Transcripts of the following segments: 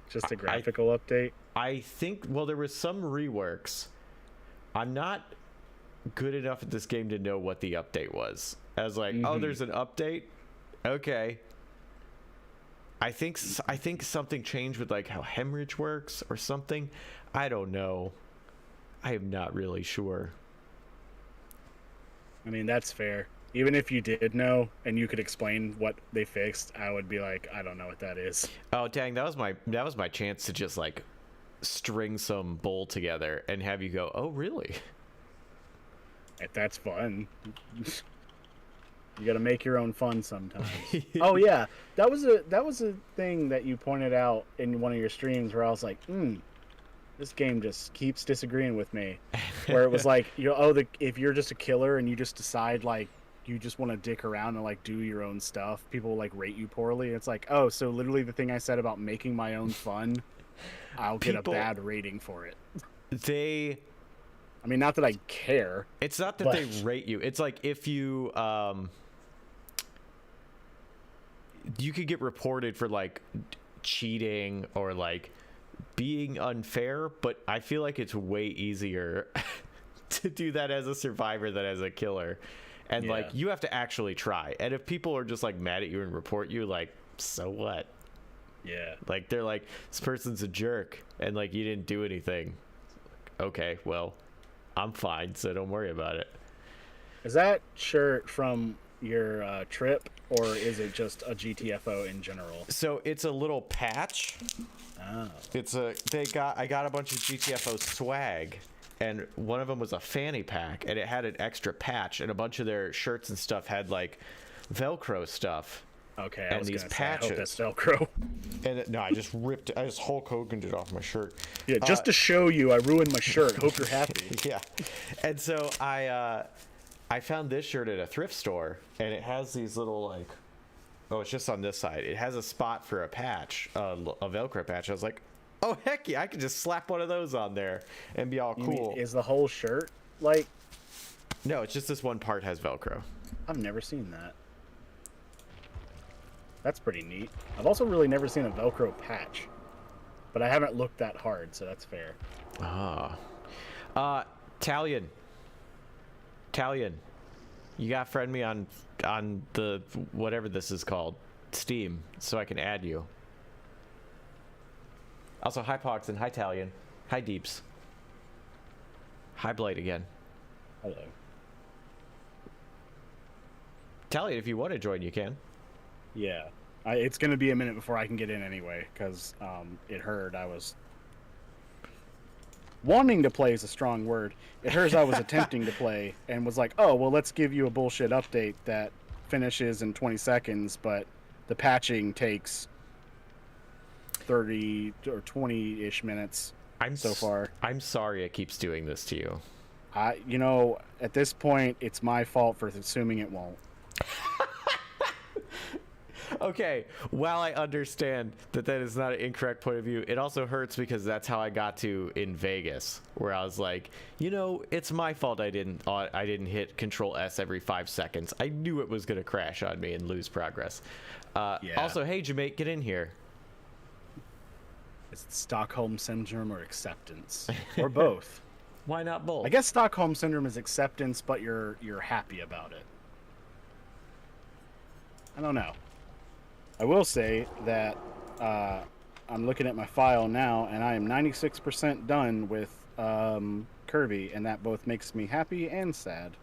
Just a graphical update? I think, well, there was some reworks. I'm not good enough at this game to know what the update was. I was like, oh, there's an update? Okay. I think something changed with like how hemorrhage works or something. I don't know. I am not really sure. I mean, that's fair. Even if you did know and you could explain what they fixed, I would be like, I don't know what that is. Oh dang, that was my chance to just like string some bull together and have you go, oh really? If that's fun. You gotta make your own fun sometimes. Oh yeah, that was a thing that you pointed out in one of your streams where I was like, this game just keeps disagreeing with me. Where it was like, if you're just a killer and you just decide like you just want to dick around and like do your own stuff, people will like rate you poorly. It's like, oh, so literally the thing I said about making my own fun, I'll get a bad rating for it. I mean, not that I care. It's not that they rate you. It's like if you you could get reported for like cheating or like being unfair, but I feel like it's way easier to do that as a survivor than as a killer. And like you have to actually try. And if people are just like mad at you and report you, like, so what? Yeah. Like they're like, this person's a jerk and like you didn't do anything. Okay, well, I'm fine, so don't worry about it. Is that shirt from your trip, or is it just a GTFO in general? So it's a little patch. Oh. I got a bunch of GTFO swag, and one of them was a fanny pack, and it had an extra patch, and a bunch of their shirts and stuff had like Velcro stuff. Okay, and these patches. I hope that's Velcro. And no, I just Hulk Hogan'd it off my shirt. Yeah, just to show you, I ruined my shirt. Hope you're happy. Yeah, and so I found this shirt at a thrift store, and it has these little like, oh, it's just on this side. It has a spot for a patch, a Velcro patch. I was like, oh heck yeah, I could just slap one of those on there and be all cool. Is the whole shirt like? No, it's just this one part has Velcro. I've never seen that. That's pretty neat. I've also really never seen a Velcro patch, but I haven't looked that hard, so that's fair. Talion, you gotta friend me on the whatever this is called, Steam, so I can add you. Also, hi Pox and hi Talion, hi Deeps, hi Blight again. Hello. Talion, if you want to join, you can. Yeah, it's gonna be a minute before I can get in anyway, because it heard I was wanting to play is a strong word. It heard I was attempting to play and was like, oh, well, let's give you a bullshit update that finishes in 20 seconds, but the patching takes 30 or 20-ish minutes so far. I'm sorry it keeps doing this to you. At this point, it's my fault for assuming it won't. Okay, while I understand that is not an incorrect point of view, it also hurts because that's how I got to in Vegas, where I was like, it's my fault I didn't hit Control S every 5 seconds. I knew it was gonna crash on me and lose progress. Yeah. Also, hey Jamaic, get in here. Is it Stockholm Syndrome or acceptance? Or both? Why not both? I guess Stockholm Syndrome is acceptance, but you're happy about it. I don't know. I will say that I'm looking at my file now, and I am 96% done with Kirby, and that both makes me happy and sad.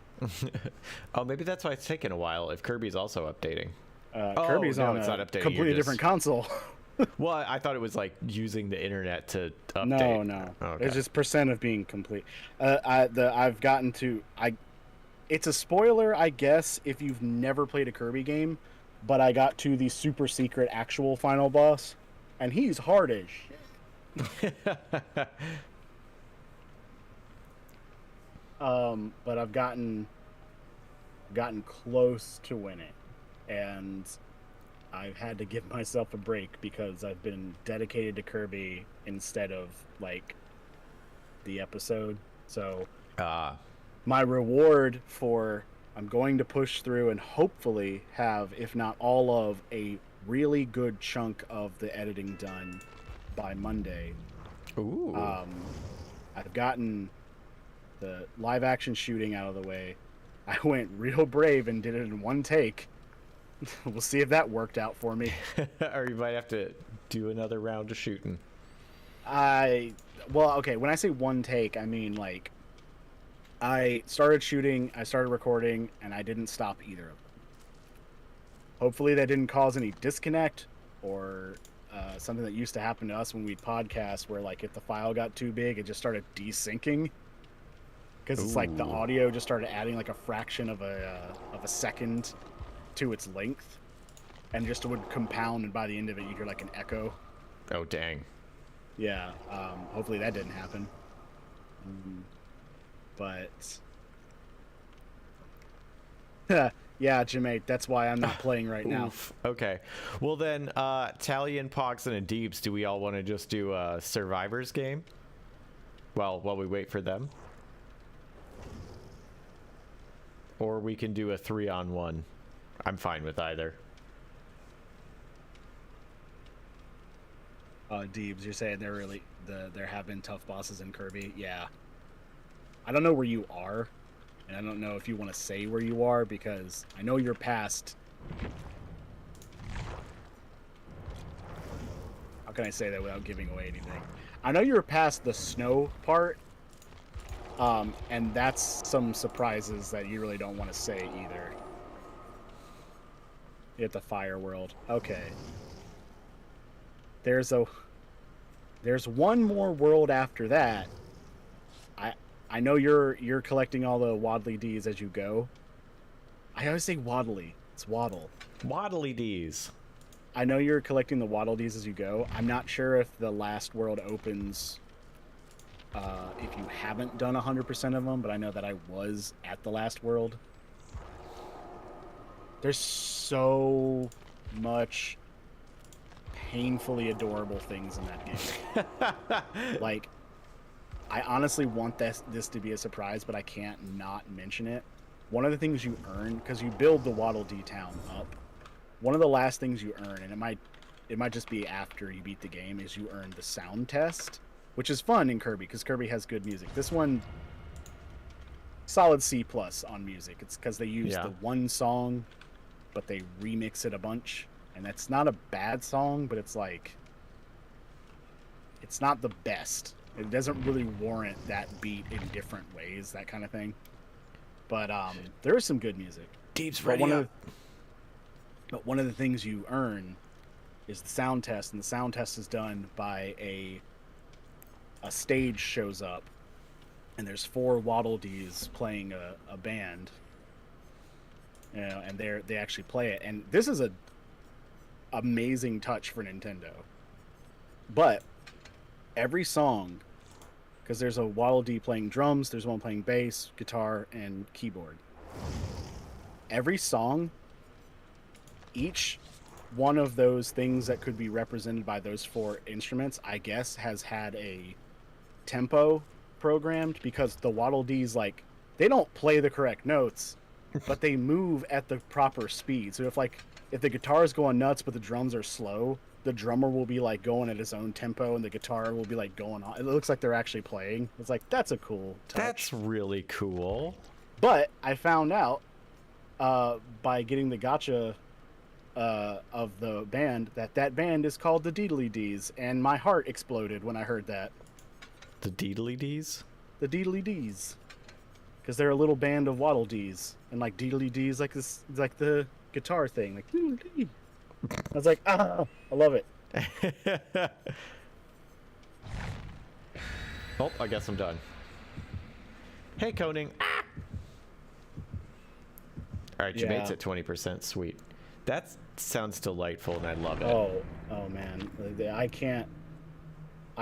Oh, maybe that's why it's taken a while, if Kirby's also updating. Kirby's on a completely different console. Well, I thought it was like using the internet to update. No. Okay. It's just percent of being complete. I've gotten to... It's a spoiler, I guess, if you've never played a Kirby game, but I got to the super secret actual final boss, and he's hard as shit. But I've gotten close to winning, and I've had to give myself a break because I've been dedicated to Kirby instead of like the episode. So my reward for I'm going to push through and hopefully have, if not all of, a really good chunk of the editing done by Monday. Ooh. I've gotten the live action shooting out of the way. I went real brave and did it in one take. We'll see if that worked out for me. Or you might have to do another round of shooting. Well, okay, when I say one take, I mean like I started shooting, I started recording, and I didn't stop either of them. Hopefully that didn't cause any disconnect or something that used to happen to us when we'd podcast where like if the file got too big, it just started desyncing. Because it's like the audio just started adding like a fraction of a second to its length, and just would compound, and by the end of it, you hear like an echo. Oh dang! Yeah. Hopefully that didn't happen. But yeah, Jimmy, that's why I'm not playing right now. Okay. Well then, Talion, Pogson, and Deebs, do we all want to just do a Survivors game? Well, while we wait for them. Or we can do a 3-on-1. I'm fine with either. Deebs, you're saying there have been tough bosses in Kirby? Yeah. I don't know where you are, and I don't know if you want to say where you are, because I know you're past... How can I say that without giving away anything? I know you're past the snow part, and that's some surprises that you really don't want to say either. You're at the fire world. Okay. There's one more world after that. I know you're collecting all the Waddly Dees as you go. I always say Waddly. It's Waddle. Waddly Dees. I know you're collecting the Waddle Dees as you go. I'm not sure if the last world opens if you haven't done 100% of them, but I know that I was at the last world. There's so much painfully adorable things in that game. Like, I honestly want this to be a surprise, but I can't not mention it. One of the things you earn, because you build the Waddle Dee town up, one of the last things you earn, and it might just be after you beat the game, is you earn the sound test, which is fun in Kirby because Kirby has good music. This one, solid C+ on music. It's because they use the one song, but they remix it a bunch, and that's not a bad song, but it's like, it's not the best. It doesn't really warrant that beat in different ways, that kind of thing. But there is some good music. Deep's ready up. But one of the things you earn is the sound test, and the sound test is done by a stage shows up, and there's 4 Waddle Dees playing a band, you know, and they actually play it, and this is a amazing touch for Nintendo. But every song, because there's a Waddle Dee playing drums, there's one playing bass, guitar, and keyboard. Every song, each one of those things that could be represented by those 4 instruments, I guess, has had a tempo programmed, because the Waddle Dees, like, they don't play the correct notes, but they move at the proper speed. So if the guitar is going nuts but the drums are slow, the drummer will be like going at his own tempo, and the guitar will be like going on. It looks like they're actually playing. It's like, that's a cool touch. That's really cool. But I found out by getting the gacha of the band that band is called the Deedly Dees, and my heart exploded when I heard that. The Deedly Dees? The Deedly Dees, because they're a little band of Waddle Dees, and like Deedly Dees, like this, like the guitar thing, like Deedly Dee. I was like, I love it. Oh, I guess I'm done. Hey, Koning. All right, your mate's at 20%. Sweet. That sounds delightful, and I love it. Oh man, I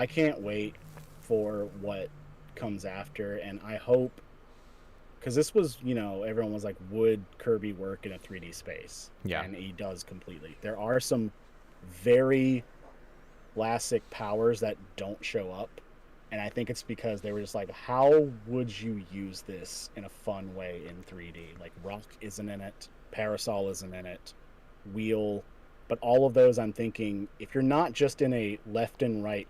can't wait for what comes after, and I hope, because this was, you know, everyone was like, would Kirby work in a 3D space? Yeah. And he does completely. There are some very classic powers that don't show up, and I think it's because they were just like, how would you use this in a fun way in 3D? Like, Rock isn't in it, Parasol isn't in it, Wheel, But all of those, I'm thinking, if you're not just in a left and right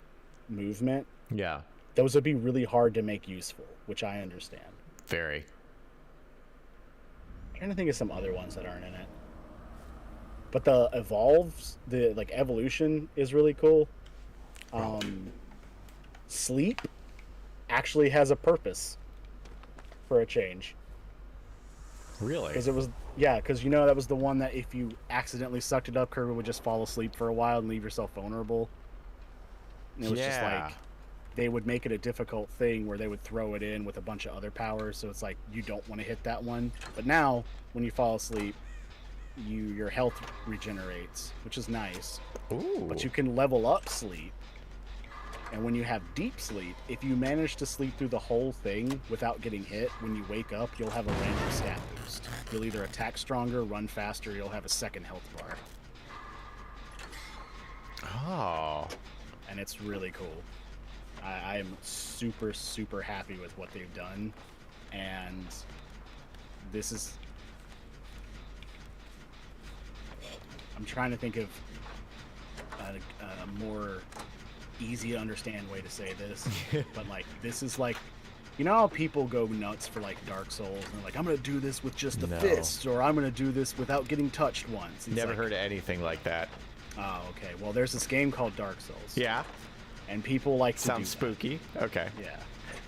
movement, Yeah. those would be really hard to make useful, which I understand. Very. I'm trying to think of some other ones that aren't in it. But the evolves, the like evolution is really cool. Sleep actually has a purpose for a change. Really? Because it was, yeah, because you know that was the one that if you accidentally sucked it up, Kirby would just fall asleep for a while and leave yourself vulnerable. And it was just like, they would make it a difficult thing where they would throw it in with a bunch of other powers, so it's like you don't want to hit that one. But now, when you fall asleep, your health regenerates, which is nice. Ooh. But you can level up sleep. And when you have deep sleep, if you manage to sleep through the whole thing without getting hit, when you wake up, you'll have a random stat boost. You'll either attack stronger, run faster, you'll have a second health bar. Oh. And it's really cool. I am super, super happy with what they've done. And this is... I'm trying to think of a more easy to understand way to say this. But, like, this is like... You know how people go nuts for, like, Dark Souls? And they're like, I'm going to do this with just the fist. Or I'm going to do this without getting touched once. It's Never like, heard of anything like that. Oh, okay. Well, there's this game called Dark Souls. Yeah? And people like to Sounds spooky. Okay. Yeah.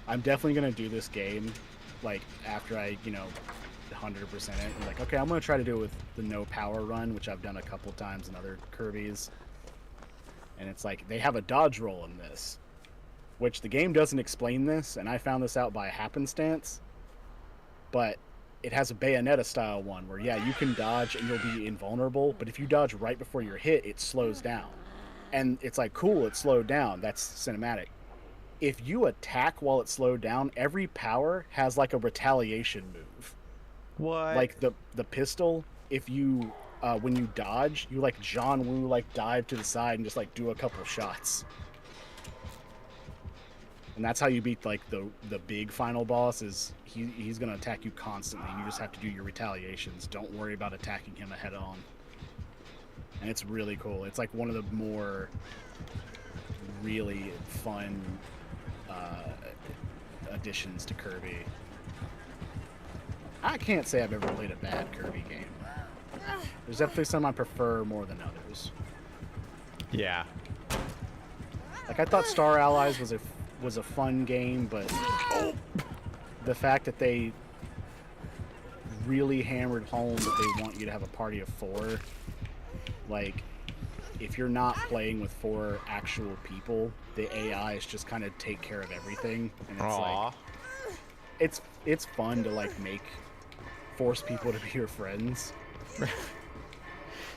I'm definitely going to do this game, like, after I, 100% it. And like, okay, I'm going to try to do it with the no power run, which I've done a couple times in other Kirby's. And it's like, they have a dodge roll in this, which the game doesn't explain this, and I found this out by happenstance. But it has a Bayonetta style one where, yeah, you can dodge and you'll be invulnerable, but if you dodge right before you're hit, it slows down. And it's like, cool, it slowed down. That's cinematic. If you attack while it's slowed down, every power has like a retaliation move. What? Like the pistol, if you, when you dodge, you like John Woo, like dive to the side and just like do a couple shots. And that's how you beat like the big final boss is he's going to attack you constantly. You just have to do your retaliations. Don't worry about attacking him head on. And it's really cool. It's like one of the more really fun additions to Kirby. I can't say I've ever played a bad Kirby game. There's definitely some I prefer more than others. Yeah. Like I thought Star Allies was a fun game, but the fact that they really hammered home that they want you to have a party of 4. Like, if you're not playing with 4 actual people, the AIs just kind of take care of everything, and it's like it's fun to like force people to be your friends.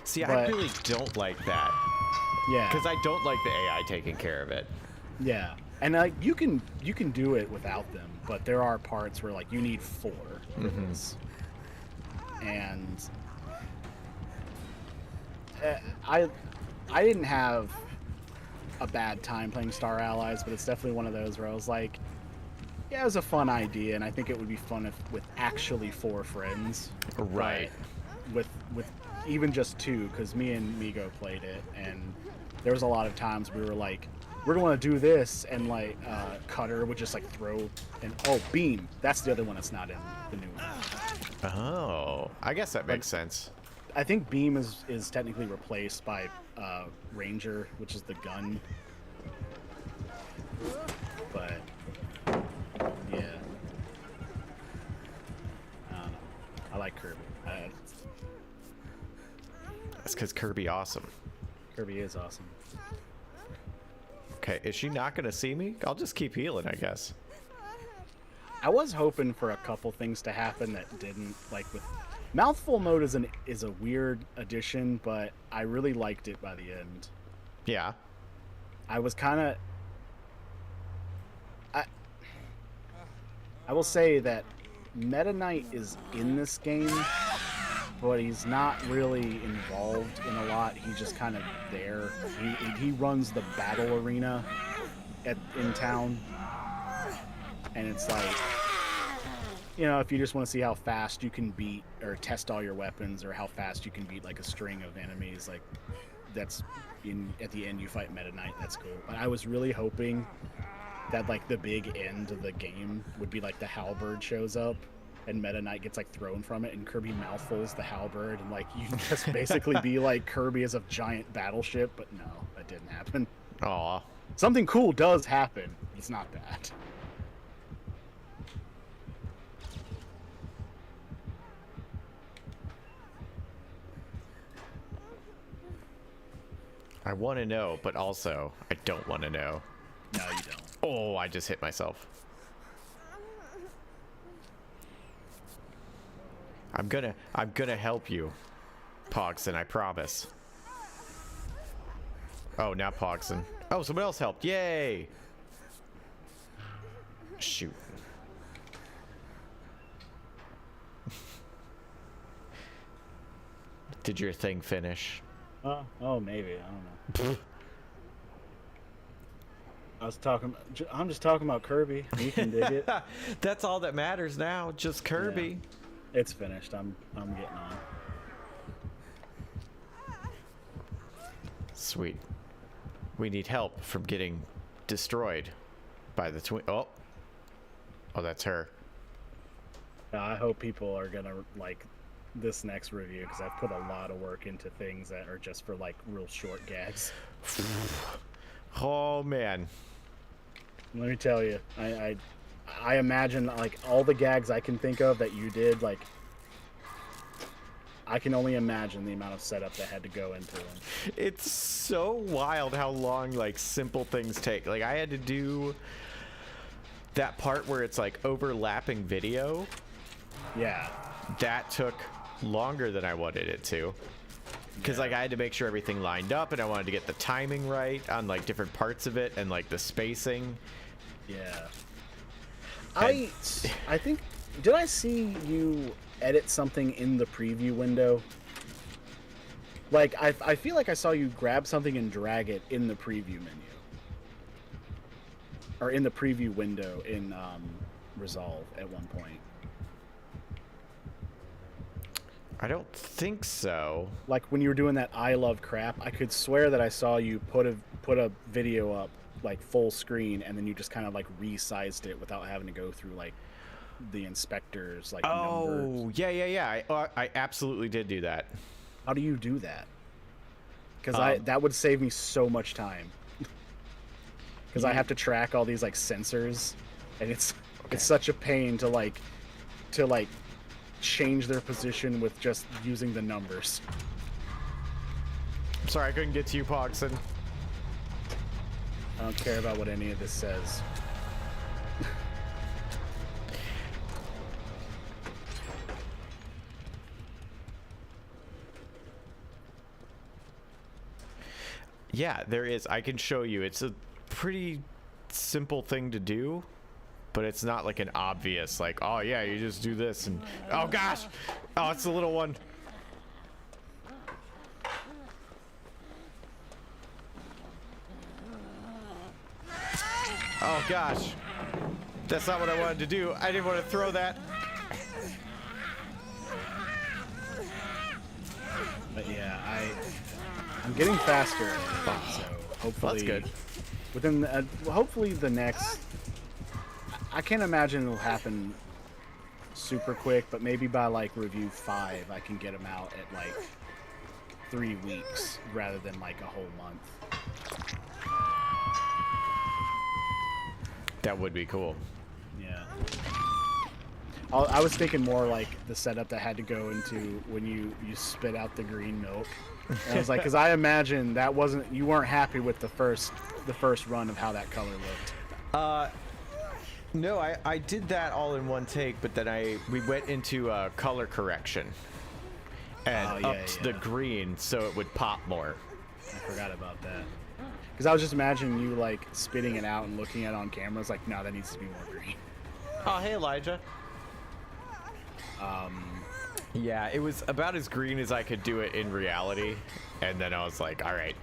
See, I really don't like that. Yeah, because I don't like the AI taking care of it. Yeah, and like you can do it without them, but there are parts where like you need 4 for this, and I didn't have a bad time playing Star Allies, but it's definitely one of those where I was like, yeah, it was a fun idea, and I think it would be fun with actually 4 friends. Right. With even just 2, because me and Migo played it, and there was a lot of times we were like, we're going to do this, and like Cutter would just like throw and Beam. That's the other one that's not in the new one. Oh, I guess that makes sense. I think Beam is technically replaced by Ranger, which is the gun. But yeah, I like Kirby. That's because Kirby awesome. Kirby is awesome. Okay, is she not gonna see me? I'll just keep healing, I guess. I was hoping for a couple things to happen that didn't. Like with Mouthful mode is a weird addition, but I really liked it by the end. Yeah. I was kind of. I will say that Meta Knight is in this game, but he's not really involved in a lot. He's just kind of there. He runs the battle arena in town, and it's like you know, if you just want to see how fast you can beat or test all your weapons, or how fast you can beat like a string of enemies, like that's at the end you fight Meta Knight. That's cool. But I was really hoping that like the big end of the game would be like the halberd shows up and Meta Knight gets like thrown from it and Kirby mouthfuls the halberd and like you just basically be like Kirby as a giant battleship. But no, that didn't happen. Aw. Something cool does happen. It's not that. I want to know, but also I don't want to know. No, you don't. Oh, I just hit myself. I'm gonna help you, Pogson, I promise. Oh, now Pogson. Oh, someone else helped. Yay! Shoot. Did your thing finish? Oh, maybe. I don't know. I'm just talking about Kirby. You can dig it. That's all that matters now. Just Kirby. Yeah. It's finished. I'm getting on. Sweet. We need help from getting destroyed by the twin. Oh, that's her. I hope people are gonna like this next review because I've put a lot of work into things that are just for like real short gags. Oh man. Let me tell you, I imagine like all the gags I can think of that you did, like I can only imagine the amount of setup that had to go into them. It's so wild how long like simple things take. Like I had to do that part where it's like overlapping video. Yeah. That took longer than I wanted it to. Because like I had to make sure everything lined up and I wanted to get the timing right on like different parts of it and like the spacing. Yeah. And I think, did I see you edit something in the preview window? Like I feel like I saw you grab something and drag it in the preview menu. Or in the preview window in Resolve at one point. I don't think so. Like when you were doing that I love crap, I could swear that I saw you put a video up like full screen and then you just kind of like resized it without having to go through like the inspectors like numbers. Oh, yeah. I absolutely did do that. How do you do that? Because that would save me so much time. Because I have to track all these like sensors, and it's such a pain to like change their position with just using the numbers. I'm sorry I couldn't get to you, Pogson. I don't care about what any of this says. Yeah, there is. I can show you. It's a pretty simple thing to do, but it's not like an obvious like, oh yeah, you just do this and oh gosh. Oh, it's the little one. Oh gosh. That's not what I wanted to do. I didn't want to throw that. But yeah, I'm getting faster at it, so hopefully That's good. Within hopefully the next, I can't imagine it'll happen super quick, but maybe by like review 5 I can get them out at like 3 weeks rather than like a whole month. That would be cool. Yeah. I was thinking more like the setup that had to go into when you spit out the green milk. And I was like, because I imagine that you weren't happy with the first run of how that color looked. No, I did that all in one take, but then we went into color correction and upped the green so it would pop more. I forgot about that. Because I was just imagining you like spitting it out and looking at it on camera. It's like, no, that needs to be more green. Oh, hey, Elijah. Yeah, it was about as green as I could do it in reality, and then I was like, all right,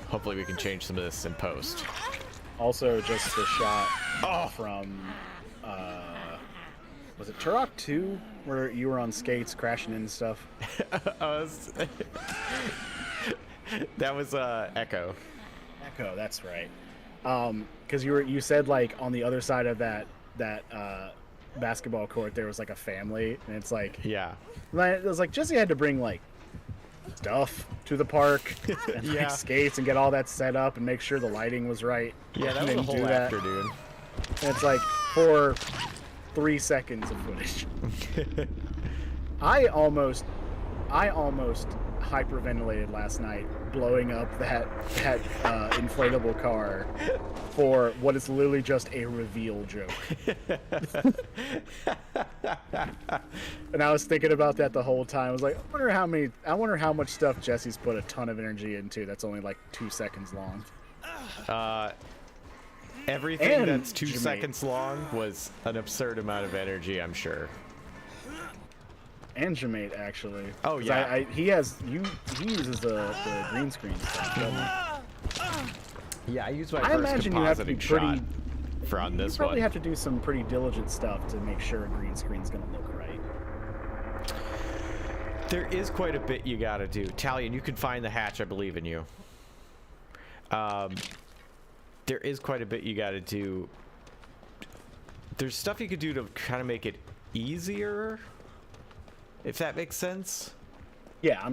hopefully we can change some of this in post. Also, just the shot from Was it Turok 2 where you were on skates crashing into stuff? That was Echo. Echo, that's right. Because you said like on the other side of that basketball court there was like a family, and it's like, yeah, it was like Jesse had to bring like stuff to the park and like skates and get all that set up and make sure the lighting was right. Yeah, that was a whole afternoon. And it's like for 3 seconds of footage. I almost hyperventilated last night blowing up that inflatable car for what is literally just a reveal joke. And I was thinking about that the whole time. I was like, I wonder how much stuff Jesse's put a ton of energy into that's only like 2 seconds long. Everything that's 2 seconds long was an absurd amount of energy, I'm sure. And Jamate, actually. Oh yeah. He uses the green screen stuff, doesn't he? Yeah, I use my first compositing shot for on this one. You probably have to do some pretty diligent stuff to make sure a green screen's gonna look right. There is quite a bit you gotta do. Talion, you can find the hatch. I believe in you. There is quite a bit you gotta do. There's stuff you could do to kind of make it easier, if that makes sense. Yeah,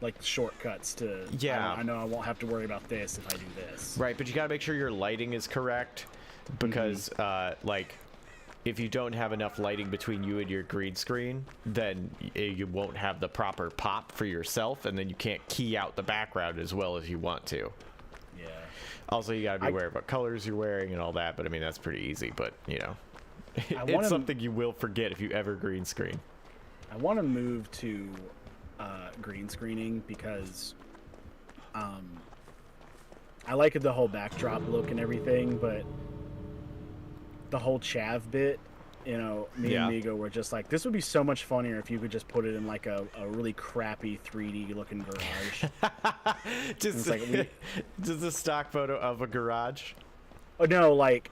like shortcuts to. Yeah, I know I won't have to worry about this if I do this. Right, but you gotta make sure your lighting is correct, because like, if you don't have enough lighting between you and your green screen, then you won't have the proper pop for yourself, and then you can't key out the background as well as you want to. Yeah. Also, you gotta be aware of what colors you're wearing and all that, but I mean, that's pretty easy, but you know, it's something you will forget if you ever green screen. I want to move to green screening because I like the whole backdrop look and everything, but the whole chav bit, you know, me and Migo were just like, this would be so much funnier if you could just put it in like a really crappy 3D looking garage. just a stock photo of a garage. Oh no, like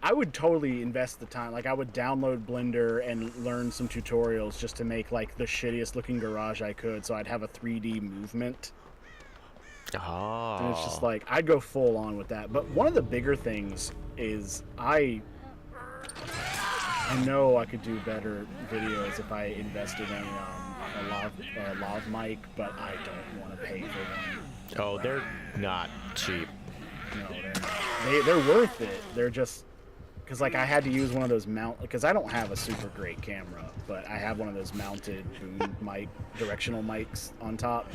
I would totally invest the time. Like I would download Blender and learn some tutorials just to make like the shittiest looking garage I could, so I'd have a 3D movement. Oh. And it's just like I'd go full on with that. But one of the bigger things is I know I could do better videos if I invested in a lav mic, but I don't want to pay for one. Oh, they're not cheap. No, they're not. They're worth it. They're just because like I had to use one of those because I don't have a super great camera, but I have one of those mounted boom mic directional mics on top,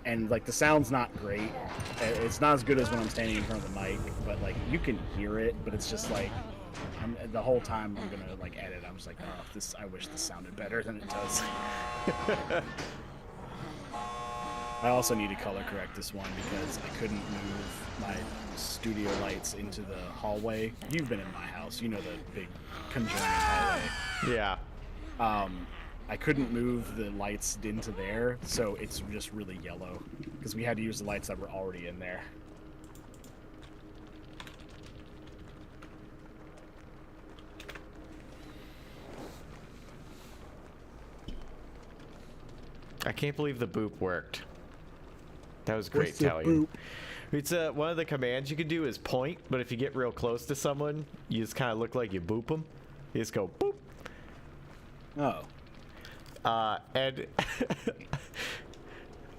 and like the sound's not great. It's not as good as when I'm standing in front of the mic, but like you can hear it. But it's just like the whole time I'm gonna like edit, I'm just like, oh, I wish this sounded better than it does. I also need to color correct this one because I couldn't move my studio lights into the hallway. You've been in my house, you know, the big conjoining hallway. Yeah. I couldn't move the lights into there, so it's just really yellow because we had to use the lights that were already in there. I can't believe the boop worked. That was great, Talion. It's one of the commands you can do is point, but if you get real close to someone, you just kind of look like you boop them. You just go boop. Oh. And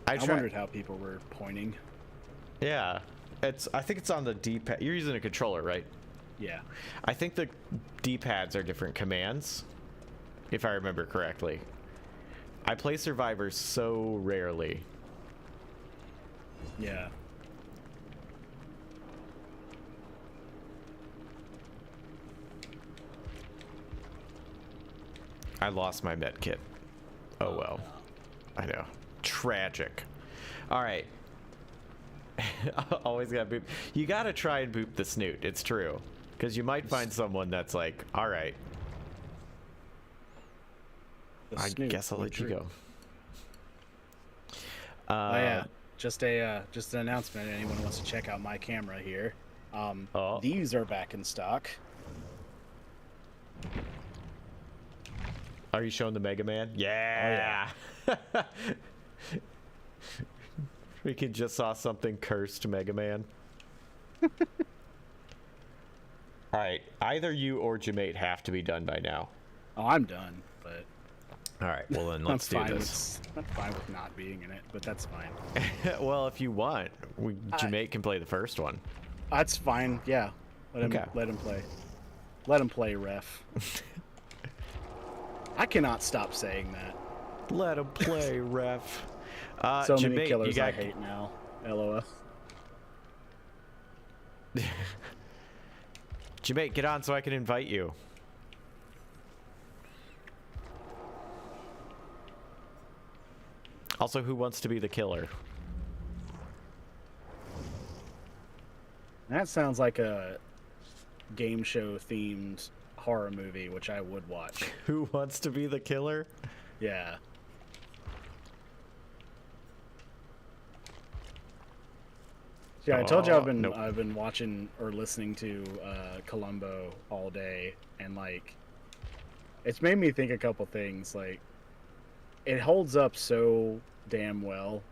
I wondered how people were pointing. Yeah, I think it's on the D-pad. You're using a controller, right? Yeah. I think the D-pads are different commands, if I remember correctly. I play Survivor so rarely. Yeah. I lost my med kit. Oh well. I know. Tragic. Alright. Always gotta boop. You gotta try and boop the snoot. It's true. Because you might find someone that's like, alright. I guess I'll let you go. Oh yeah. Just an announcement. Anyone wants to check out my camera here? These are back in stock. Are you showing the Mega Man? Yeah. Oh, yeah. We can just saw something cursed Mega Man. All right, either you or Jamate have to be done by now. Oh, I'm done, but... All right, well then let's do this. I'm fine with not being in it, but that's fine. Well, if you want, Jamate can play the first one. That's fine, yeah. Let him play. Let him play, ref. I cannot stop saying that. Let him play, ref. So Jamate, many killers I hate now. LOL. Jamate, get on so I can invite you. Also, who wants to be the killer? That sounds like a game show themed horror movie, which I would watch. Who wants to be the killer? Yeah. Yeah, I told you I've been watching or listening to Columbo all day, and like, it's made me think a couple things. Like, it holds up so damn well.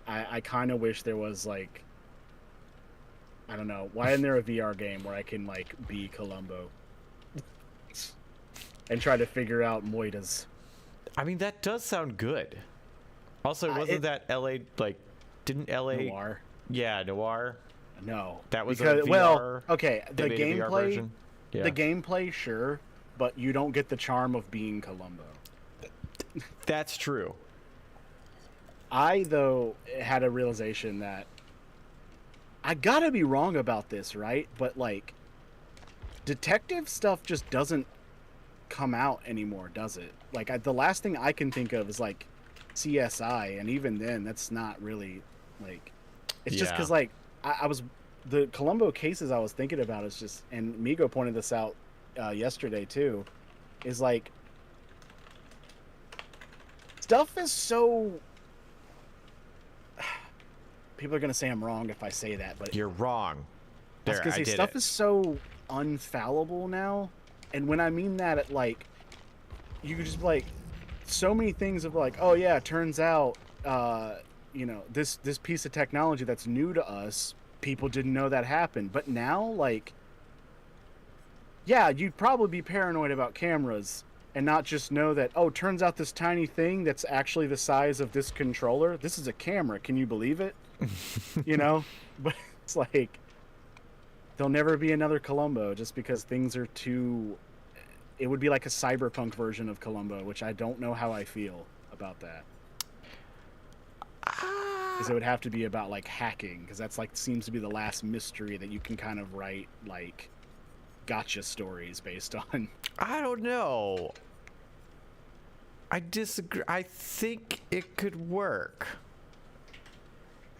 I kind of wish there was like, I don't know, why isn't there a VR game where I can like be Columbo and try to figure out Moitas? I mean, that does sound good. Also, wasn't that LA, like, didn't LA Noir? Yeah, Noir. No, that was because, a VR, well, okay, the gameplay, the gameplay, sure, but you don't get the charm of being Columbo. That's true. I, though, had a realization that I gotta be wrong about this, right? But like, detective stuff just doesn't come out anymore, does it? Like, the last thing I can think of is like CSI, and even then, that's not really like. It's just because, like, I was... The Columbo cases I was thinking about is just... And Migo pointed this out yesterday, too. Is, like... Stuff is so... People are going to say I'm wrong if I say that, but... You're wrong. I was going to say, stuff is so unfallible now. And when I mean that, it, like... You could just, like... So many things of, like, oh, yeah, it turns out... you know, this piece of technology that's new to us, people didn't know that happened. But now, like, yeah, you'd probably be paranoid about cameras and not just know that, oh, turns out this tiny thing that's actually the size of this controller, this is a camera. Can you believe it? You know? But it's like, there'll never be another Columbo just because things are too... It would be like a cyberpunk version of Columbo, which I don't know how I feel about that. Because it would have to be about like hacking, because that's like seems to be the last mystery that you can kind of write like gotcha stories based on. I don't know. I disagree. I think it could work.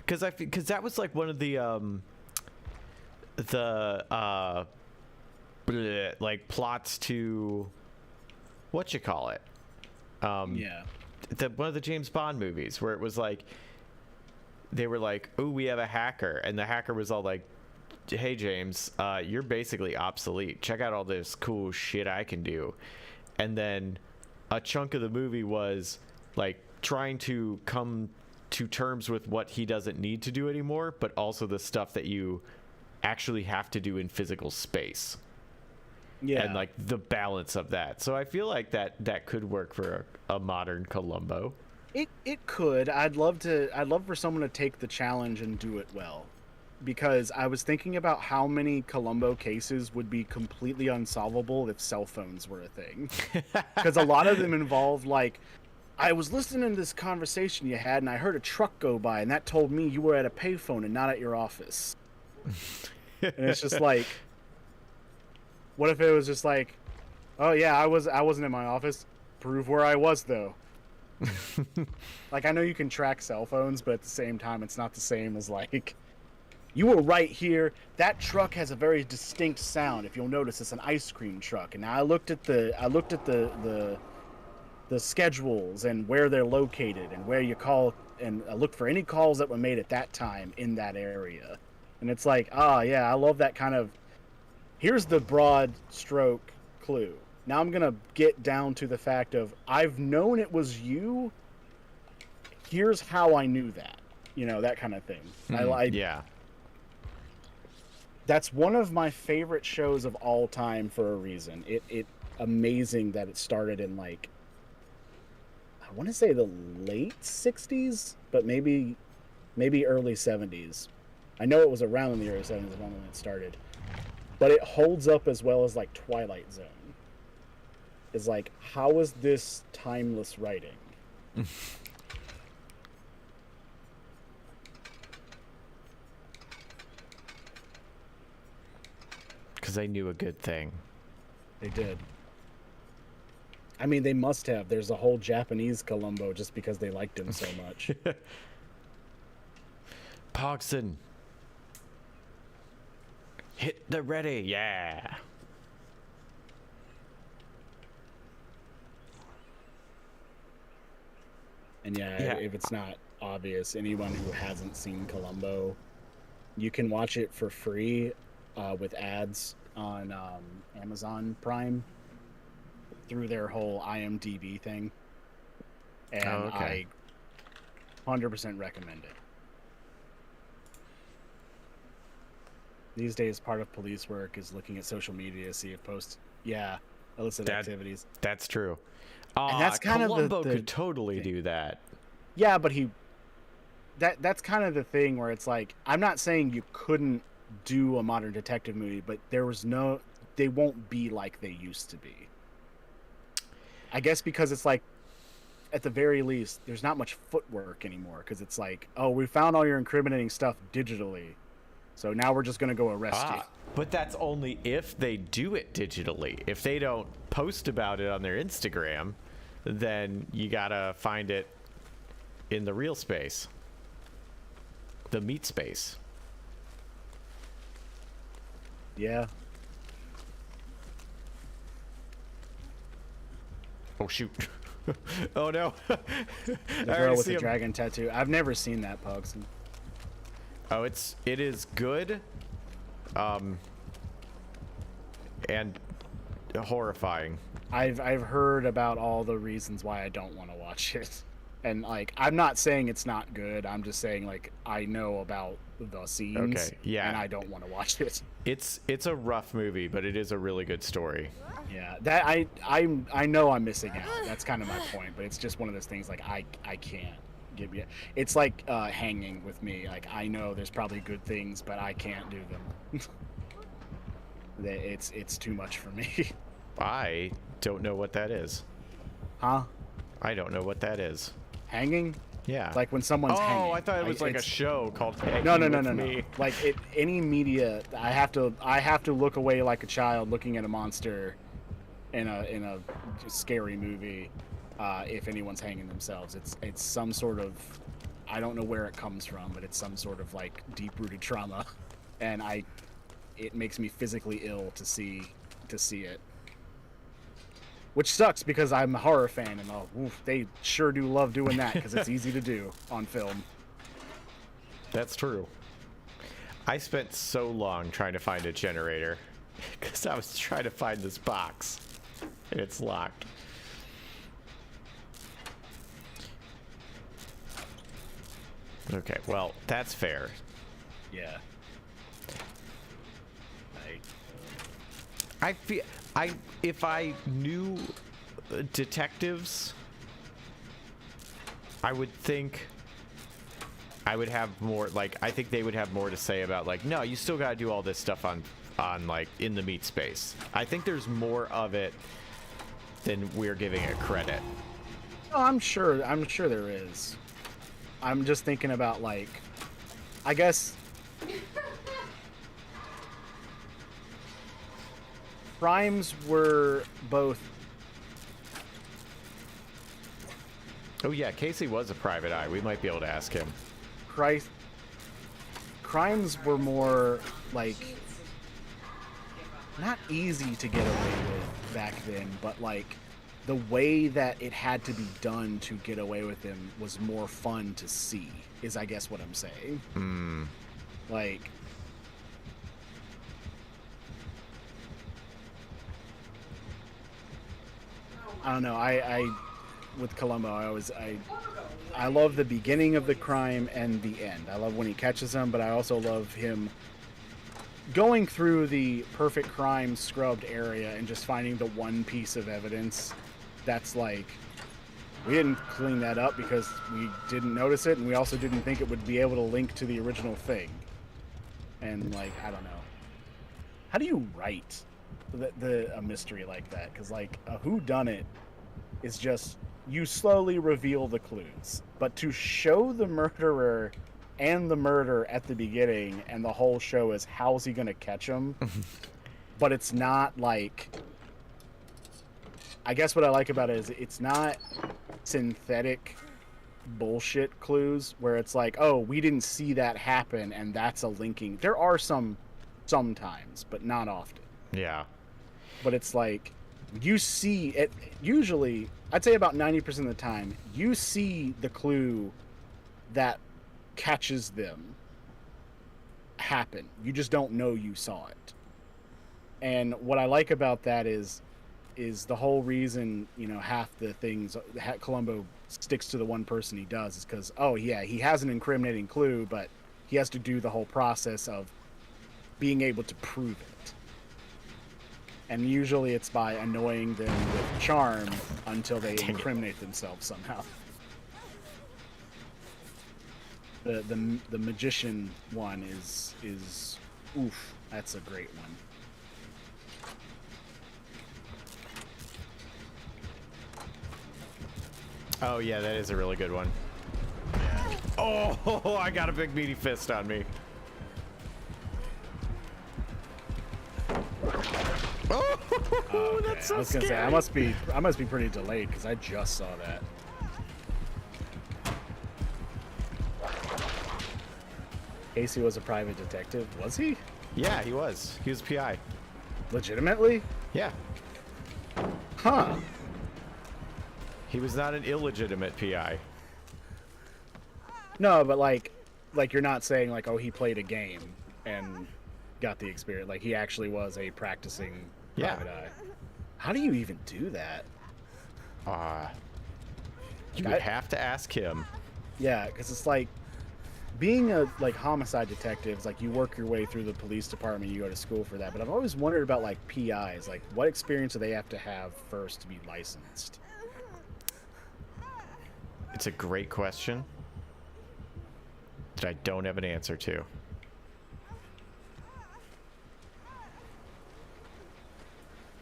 Because that was like one of the like plots to what you call it. Yeah. One of the James Bond movies where it was like they were like, oh, we have a hacker, and the hacker was all like, hey James, you're basically obsolete, check out all this cool shit I can do. And then a chunk of the movie was like trying to come to terms with what he doesn't need to do anymore, but also the stuff that you actually have to do in physical space. Yeah. And like the balance of that. So I feel like that could work for a modern Columbo. It could. I'd love for someone to take the challenge and do it well. Because I was thinking about how many Columbo cases would be completely unsolvable if cell phones were a thing. Because a lot of them involve like, I was listening to this conversation you had and I heard a truck go by and that told me you were at a payphone and not at your office. And it's just like, what if it was just like, oh yeah, I wasn't in my office. Prove where I was though. Like, I know you can track cell phones, but at the same time, it's not the same as like, you were right here. That truck has a very distinct sound. If you'll notice, it's an ice cream truck. And now I looked at the schedules and where they're located and where you call, and I looked for any calls that were made at that time in that area. And it's like, yeah, I love that kind of, here's the broad stroke clue. Now I'm gonna get down to the fact of I've known it was you. Here's how I knew that. That kind of thing. Yeah. That's one of my favorite shows of all time for a reason. It amazing that it started in like, I want to say the late 60s, but maybe early 70s. I know it was around in the early 70s when it started. But it holds up as well as like Twilight Zone. Is like, how is this timeless writing? Because they knew a good thing. They did. I mean, they must have. There's a whole Japanese Columbo just because they liked him so much. Pogson. Hit the ready. Yeah. And yeah, if it's not obvious, anyone who hasn't seen Columbo, you can watch it for free with ads on Amazon Prime through their whole IMDb thing. And I 100% recommend it. These days, part of police work is looking at social media to see if illicit activities. That's true. And that's kind Columbo of the could totally do that. Yeah, but that's kind of the thing where it's like, I'm not saying you couldn't do a modern detective movie, but they won't be like they used to be. I guess because it's like, at the very least, there's not much footwork anymore, because it's like, oh, we found all your incriminating stuff digitally, so now we're just going to go arrest you. But that's only if they do it digitally. If they don't post about it on their Instagram, then you gotta find it in the real space. The meat space. Yeah. Oh, shoot. Oh, no. The girl with the dragon tattoo. I've never seen that, Pugs. Oh, it is good. And horrifying. I've heard about all the reasons why I don't want to watch it. And like, I'm not saying it's not good. I'm just saying, like, I know about the scenes. Okay, yeah. And I don't want to watch it. It's a rough movie, but it is a really good story. Yeah, that I know I'm missing out. That's kind of my point. But it's just one of those things, like, I can't give you. It's like Hanging with me. Like, I know there's probably good things, but I can't do them. It's too much for me. I don't know what that is. Huh? I don't know what that is. Hanging? Yeah. Like when someone's hanging. Oh, I thought it was like a show called Hanging No. Like any media, I have to look away like a child looking at a monster in a scary movie. If anyone's hanging themselves, it's some sort of, I don't know where it comes from, but it's some sort of like deep-rooted trauma, and it makes me physically ill to see it. Which sucks because I'm a horror fan, and they sure do love doing that because it's easy to do on film. That's true. I spent so long trying to find a generator because I was trying to find this box, and it's locked. Okay, well, that's fair. Yeah. I feel if I knew detectives, I would think I would have more, like, I think they would have more to say about, like, no, you still got to do all this stuff on like in the meat space. I think there's more of it than we're giving it credit. Oh, I'm sure there is. I'm just thinking about, like, I guess crimes were both. Oh yeah, Casey was a private eye. We might be able to ask him. Crimes were more, like, not easy to get away with back then, but like the way that it had to be done to get away with them was more fun to see, is I guess what I'm saying. Like, I don't know. I with Columbo, I love the beginning of the crime and the end. I love when he catches him, but I also love him going through the perfect crime scrubbed area and just finding the one piece of evidence that's like, we didn't clean that up because we didn't notice it, and we also didn't think it would be able to link to the original thing. And like, I don't know. How do you write a mystery like that? Because like a whodunit is just, you slowly reveal the clues, but to show the murderer and the murder at the beginning, and the whole show is how's he gonna catch him. But it's not like, I guess what I like about it is it's not synthetic bullshit clues where it's like, oh, we didn't see that happen and that's a linking. There are sometimes, but not often. Yeah. But it's like, you see it, usually I'd say about 90% of the time you see the clue that catches them happen. You just don't know you saw it. And what I like about that is the whole reason, you know, half the things Columbo sticks to the one person he does is because, oh yeah, he has an incriminating clue, but he has to do the whole process of being able to prove it. And usually it's by annoying them with charm until they incriminate themselves somehow. The magician one is oof, that's a great one. Oh yeah, that is a really good one. Yeah. Oh, I got a big meaty fist on me. Oh, okay. that's so I was gonna scary. say I must be pretty delayed because I just saw that. Casey was a private detective, was he? Yeah, he was. He was PI. Legitimately? Yeah. Huh. He was not an illegitimate PI. No, but like you're not saying like, oh, he played a game and got the experience. Like he actually was a practicing private eye. How do you even do that? You would have to ask him. Yeah, because it's like being a like homicide detective is like you work your way through the police department, you go to school for that. But I've always wondered about like PIs, like what experience do they have to have first to be licensed? It's a great question that I don't have an answer to.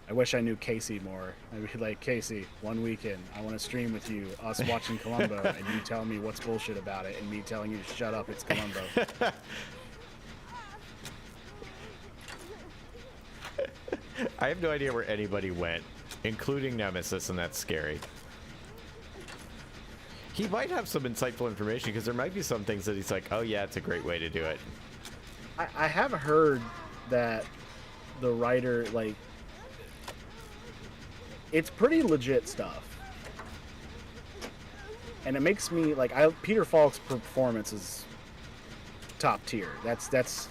I wish I knew Casey more. I'd be like, Casey, one weekend, I want to stream with you, us watching Columbo, and you telling me what's bullshit about it, and me telling you to shut up, it's Columbo. I have no idea where anybody went, including Nemesis, and that's scary. He might have some insightful information, because there might be some things that he's like, oh yeah, it's a great way to do it. I have heard that the writer, like, it's pretty legit stuff. And it makes me, like, Peter Falk's performance is top tier. That's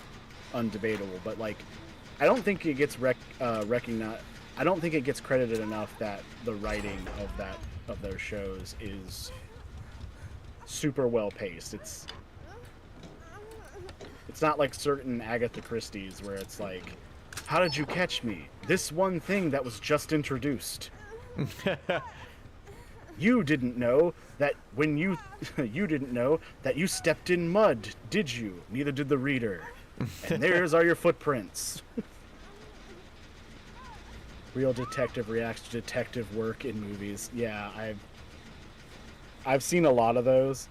undebatable. But, like, I don't think it gets recognized. I don't think it gets credited enough that the writing of their shows is super well paced. It's not like certain Agatha Christie's where it's like, how did you catch me? This one thing that was just introduced. You didn't know that when you didn't know that you stepped in mud, did you? Neither did the reader. And there's are your footprints. Real detective reacts to detective work in movies. Yeah, I've seen a lot of those.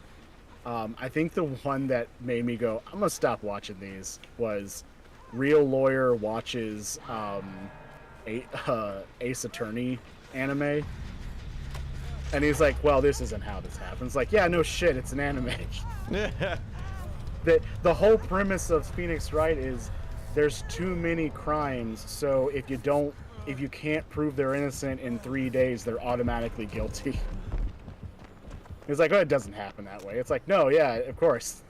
I think the one that made me go, I'm gonna stop watching these, was Real Lawyer watches Ace Attorney anime, and he's like, well, this isn't how this happens. Like, yeah, no shit, it's an anime. The whole premise of Phoenix Wright is there's too many crimes, so if you can't prove they're innocent in 3 days, they're automatically guilty. It's like, oh, it doesn't happen that way. It's like, no, yeah, of course.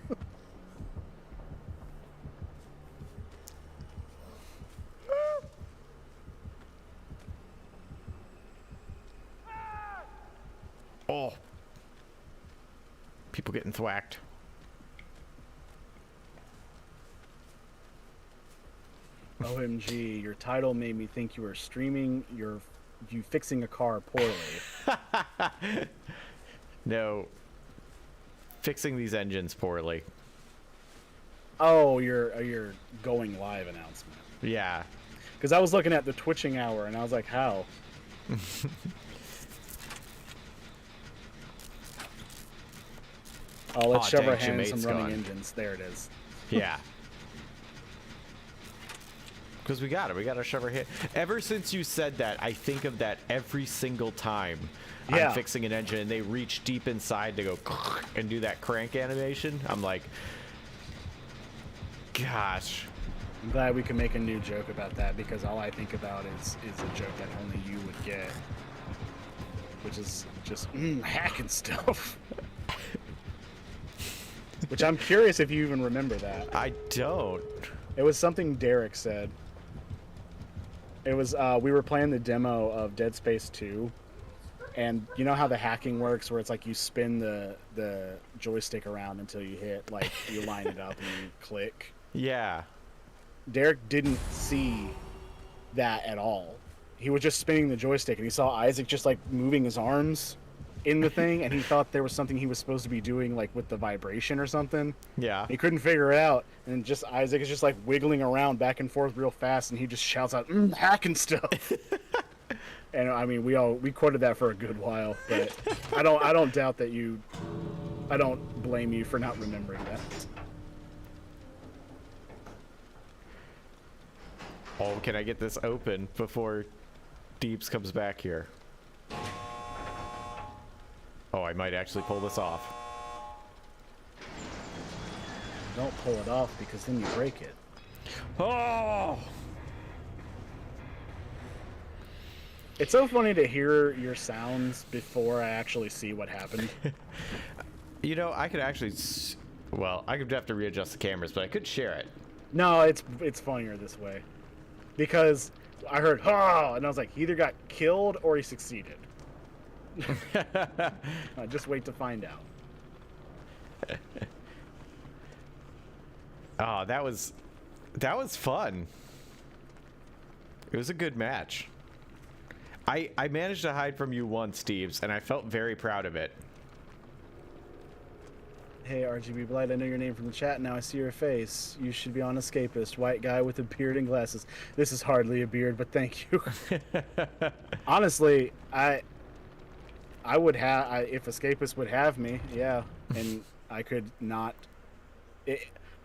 People getting thwacked. OMG, your title made me think you were streaming you fixing a car poorly. No. Fixing these engines poorly. Oh, your going live announcement. Yeah. Because I was looking at the twitching hour and I was like, how? Oh, let's shove our hands in some running engines. There it is. Yeah. Because we gotta shove our hand. Ever since you said that, I think of that every single time I'm fixing an engine and they reach deep inside to go and do that crank animation. I'm like, gosh. I'm glad we can make a new joke about that, because all I think about is a joke that only you would get, which is just hacking stuff. Which I'm curious if you even remember that. I don't. It was something Derek said. It was we were playing the demo of Dead Space 2, and you know how the hacking works, where it's like you spin the joystick around until you hit, like you line it up and you click. Yeah. Derek didn't see that at all. He was just spinning the joystick, and he saw Isaac just like moving his arms in the thing, and he thought there was something he was supposed to be doing, like with the vibration or something. Yeah. He couldn't figure it out, and just Isaac is just like wiggling around back and forth real fast, and he just shouts out, hacking stuff. And I mean, we quoted that for a good while, but I don't doubt that you. I don't blame you for not remembering that. Oh, can I get this open before Deeps comes back here? Oh, I might actually pull this off. Don't pull it off, because then you break it. Oh! It's so funny to hear your sounds before I actually see what happened. You know, I could actually... Well, I could have to readjust the cameras, but I could share it. No, it's funnier this way. Because I heard, oh, and I was like, he either got killed or he succeeded. Just wait to find out. Oh, that was fun. It was a good match. I managed to hide from you once, Steves, and I felt very proud of it. Hey, RGB Blight, I know your name from the chat. Now I see your face. You should be on Escapist. White guy with a beard and glasses. This is hardly a beard, but thank you. Honestly, I would have, if Escapist would have me, yeah, and I could not.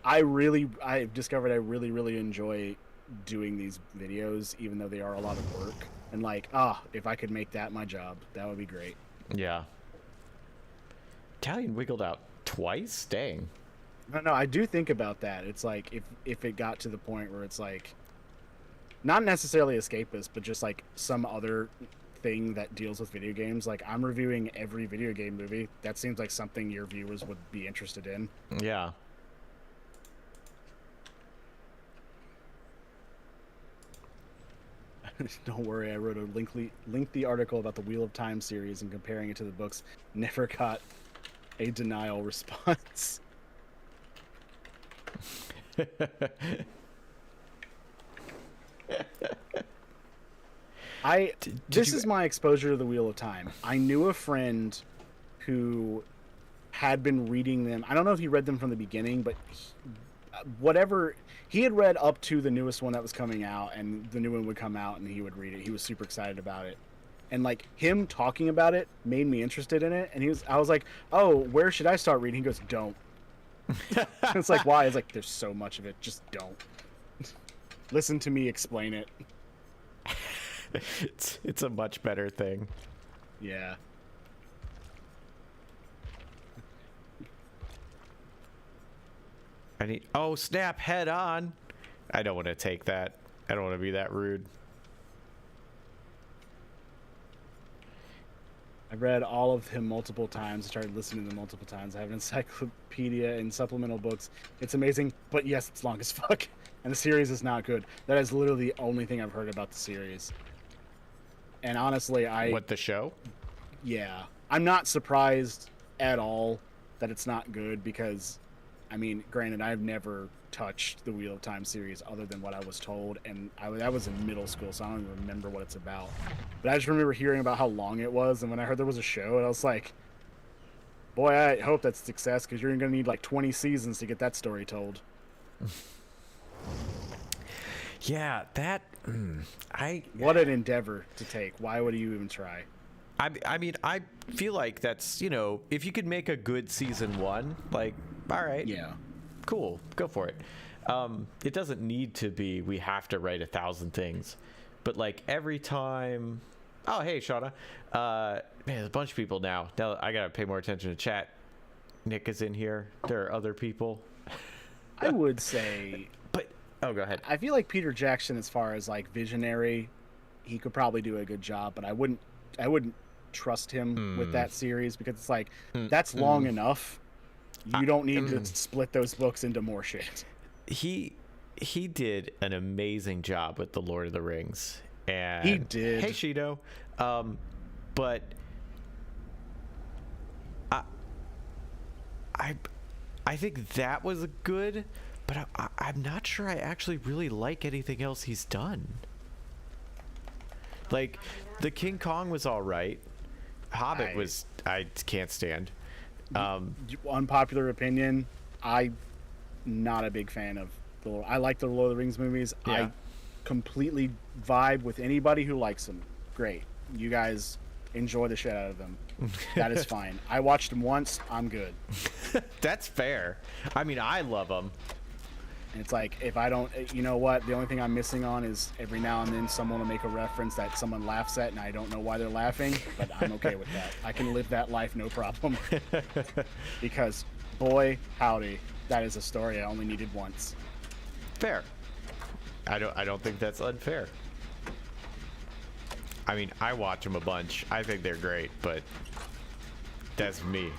I've discovered I really enjoy doing these videos, even though they are a lot of work. And like, if I could make that my job, that would be great. Yeah. Italian wiggled out twice? Dang. No, I do think about that. It's like if it got to the point where it's like, not necessarily Escapist, but just like some other thing that deals with video games. Like, I'm reviewing every video game movie. That seems like something your viewers would be interested in. Yeah. Don't worry, I wrote a lengthy article about the Wheel of Time series and comparing it to the books. Never got a denial response. This is my exposure to the Wheel of Time. I knew a friend who had been reading them. I don't know if he read them from the beginning, but he had read up to the newest one that was coming out, and the new one would come out and he would read it. He was super excited about it. And like, him talking about it made me interested in it. And I was like, oh, where should I start reading? He goes, don't. It's like, why? It's like, there's so much of it. Just don't. Listen to me explain it. It's a much better thing. Yeah. Oh, snap, head on. I don't want to take that. I don't want to be that rude. I read all of him multiple times. I started listening to them multiple times. I have an encyclopedia and supplemental books. It's amazing, but yes, it's long as fuck. And the series is not good. That is literally the only thing I've heard about the series. And honestly, What, the show? Yeah. I'm not surprised at all that it's not good because, I mean, granted, I've never touched the Wheel of Time series other than what I was told, and I was in middle school, so I don't even remember what it's about. But I just remember hearing about how long it was, and when I heard there was a show, and I was like, boy, I hope that's a success, because you're going to need like 20 seasons to get that story told. Yeah, that... What an endeavor to take. Why would you even try? I mean, I feel like that's, you know, if you could make a good season 1, like, all right. Yeah. Cool. Go for it. It doesn't need to be, we have to write 1,000 things. But, like, every time... Oh, hey, Shauna. Man, there's a bunch of people now. Now I got to pay more attention to chat. Nick is in here. There are other people. I would say... But... Oh, go ahead. I feel like Peter Jackson, as far as, like, visionary, he could probably do a good job, but I wouldn't trust him with that series, because it's like, that's long enough. You don't need to split those books into more shit. He did an amazing job with The Lord of the Rings. And he did. Hey, Shido. But I think that was good, but I'm not sure I actually really like anything else he's done. Like, the King Kong was all right. Hobbit was... I can't stand. Unpopular opinion, I'm not a big fan of I like the Lord of the Rings movies. Yeah. I completely vibe with anybody who likes them. Great. You guys enjoy the shit out of them. That is fine. I watched them once. I'm good. That's fair. I mean, I love them. And it's like, if I don't, you know what? The only thing I'm missing on is every now and then someone will make a reference that someone laughs at, and I don't know why they're laughing, but I'm okay with that. I can live that life, no problem. Because, boy, howdy, that is a story I only needed once. Fair. I don't think that's unfair. I mean, I watch them a bunch. I think they're great, but that's me.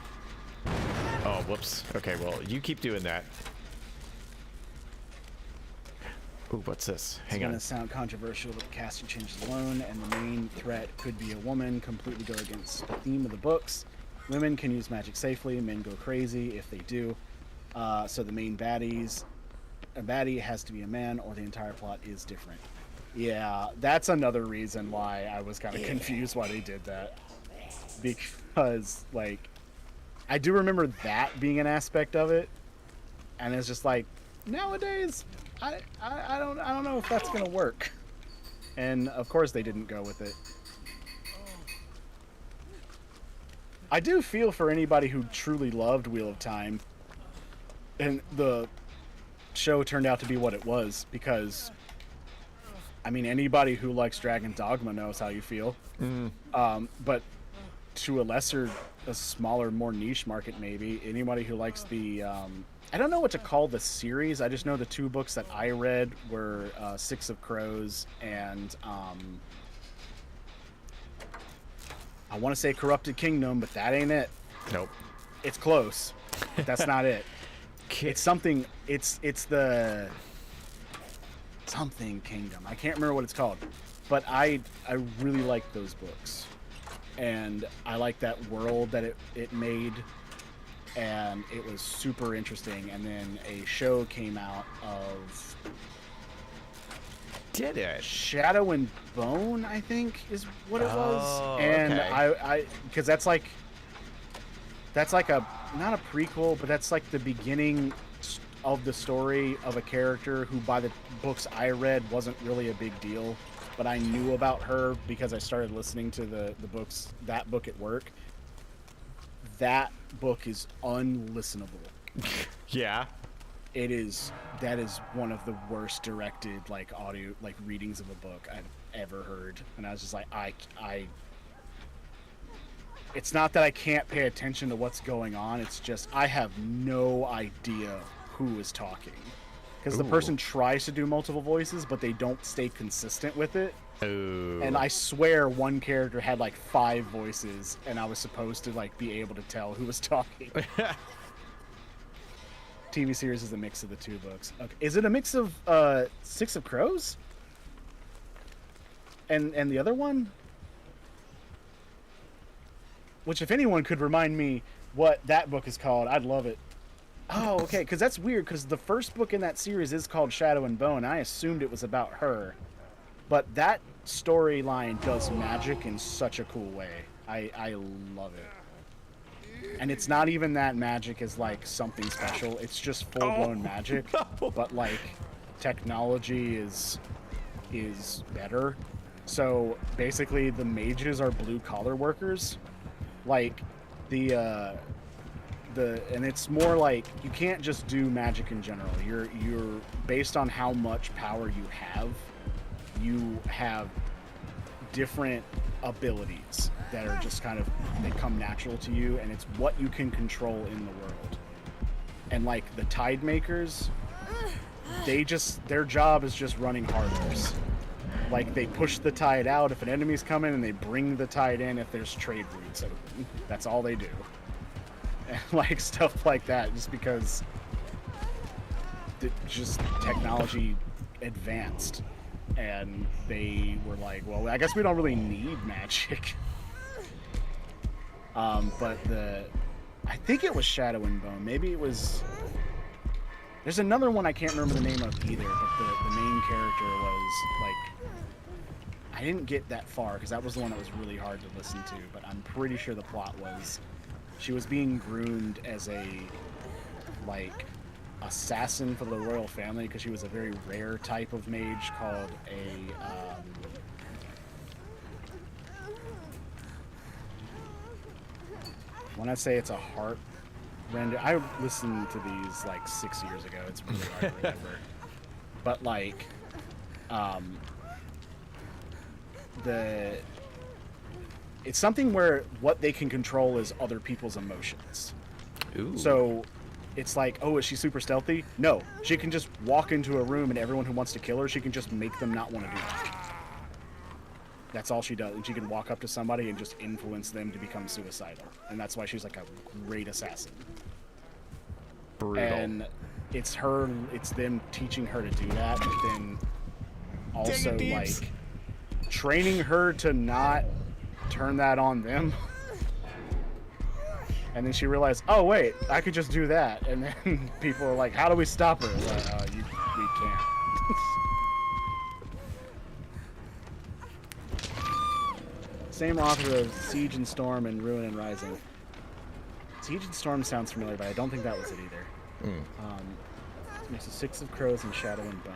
Oh, whoops. Okay, well, you keep doing that. Ooh, what's this? Hang on. It's going to sound controversial, but the casting changes alone, and the main threat could be a woman, completely go against the theme of the books. Women can use magic safely, men go crazy if they do. So the main a baddie has to be a man, or the entire plot is different. Yeah, that's another reason why I was kind of confused why they did that. Because, like, I do remember that being an aspect of it, and it's just like, nowadays... I don't know if that's gonna work, and of course they didn't go with it. I do feel for anybody who truly loved Wheel of Time, and the show turned out to be what it was, because, I mean, anybody who likes Dragon Dogma knows how you feel. But to a smaller, more niche market, maybe anybody who likes the I don't know what to call the series. I just know the 2 books that I read were Six of Crows and I want to say Corrupted Kingdom, but that ain't it. Nope. It's close, but that's not it. It's something. It's the something Kingdom. I can't remember what it's called, but I really like those books, and I like that world that it made. And it was super interesting. And then a show came out of... Did it? Shadow and Bone, I think, is what it was. And okay. Because that's like a, not a prequel, but that's like the beginning of the story of a character who, by the books I read, wasn't really a big deal. But I knew about her because I started listening to the books, that book at work. That book is unlistenable. Yeah. It is. That is one of the worst directed, like, audio, like, readings of a book I've ever heard. And I was just like, it's not that I can't pay attention to what's going on. It's just I have no idea who is talking. Because the person tries to do multiple voices, but they don't stay consistent with it. Ooh. And I swear one character had like 5 voices, and I was supposed to like be able to tell who was talking. TV series is a mix of the 2 books. Okay. Is it a mix of Six of Crows? And the other one? Which, if anyone could remind me what that book is called, I'd love it. Oh, okay, because that's weird, because the first book in that series is called Shadow and Bone. I assumed it was about her. But that storyline does magic in such a cool way. I love it. And it's not even that magic is like something special. It's just full-blown magic. No. But like technology is better. So basically the mages are blue-collar workers. Like and it's more like you can't just do magic in general. You're based on how much power you have different abilities that are just kind of, they come natural to you, and it's what you can control in the world. And like the Tide Makers, their job is just running harbors. Like they push the tide out if an enemy's coming, and they bring the tide in if there's trade routes. So that's all they do. And like stuff like that, just because just technology advanced. And they were like, well, I guess we don't really need magic. But I think it was Shadow and Bone. Maybe it was... There's another one I can't remember the name of either, but the main character was, like... I didn't get that far, because that was the one that was really hard to listen to, but I'm pretty sure the plot was... She was being groomed as a, like... assassin for the royal family, because she was a very rare type of mage called when I say it's a heart render, I listened to these like 6 years ago. It's really hard to remember. But like it's something where what they can control is other people's emotions. Ooh. So it's like, oh, is she super stealthy? No. She can just walk into a room, and everyone who wants to kill her, she can just make them not want to do that. That's all she does. And she can walk up to somebody and just influence them to become suicidal. And that's why she's like a great assassin. Brutal. And it's them teaching her to do that, but then also like training her to not turn that on them. And then she realized, oh wait, I could just do that. And then people are like, how do we stop her? Like, we can't. Same author of Siege and Storm and Ruin and Rising. Siege and Storm sounds familiar, but I don't think that was it either. There's a Six of Crows and Shadow and Bone.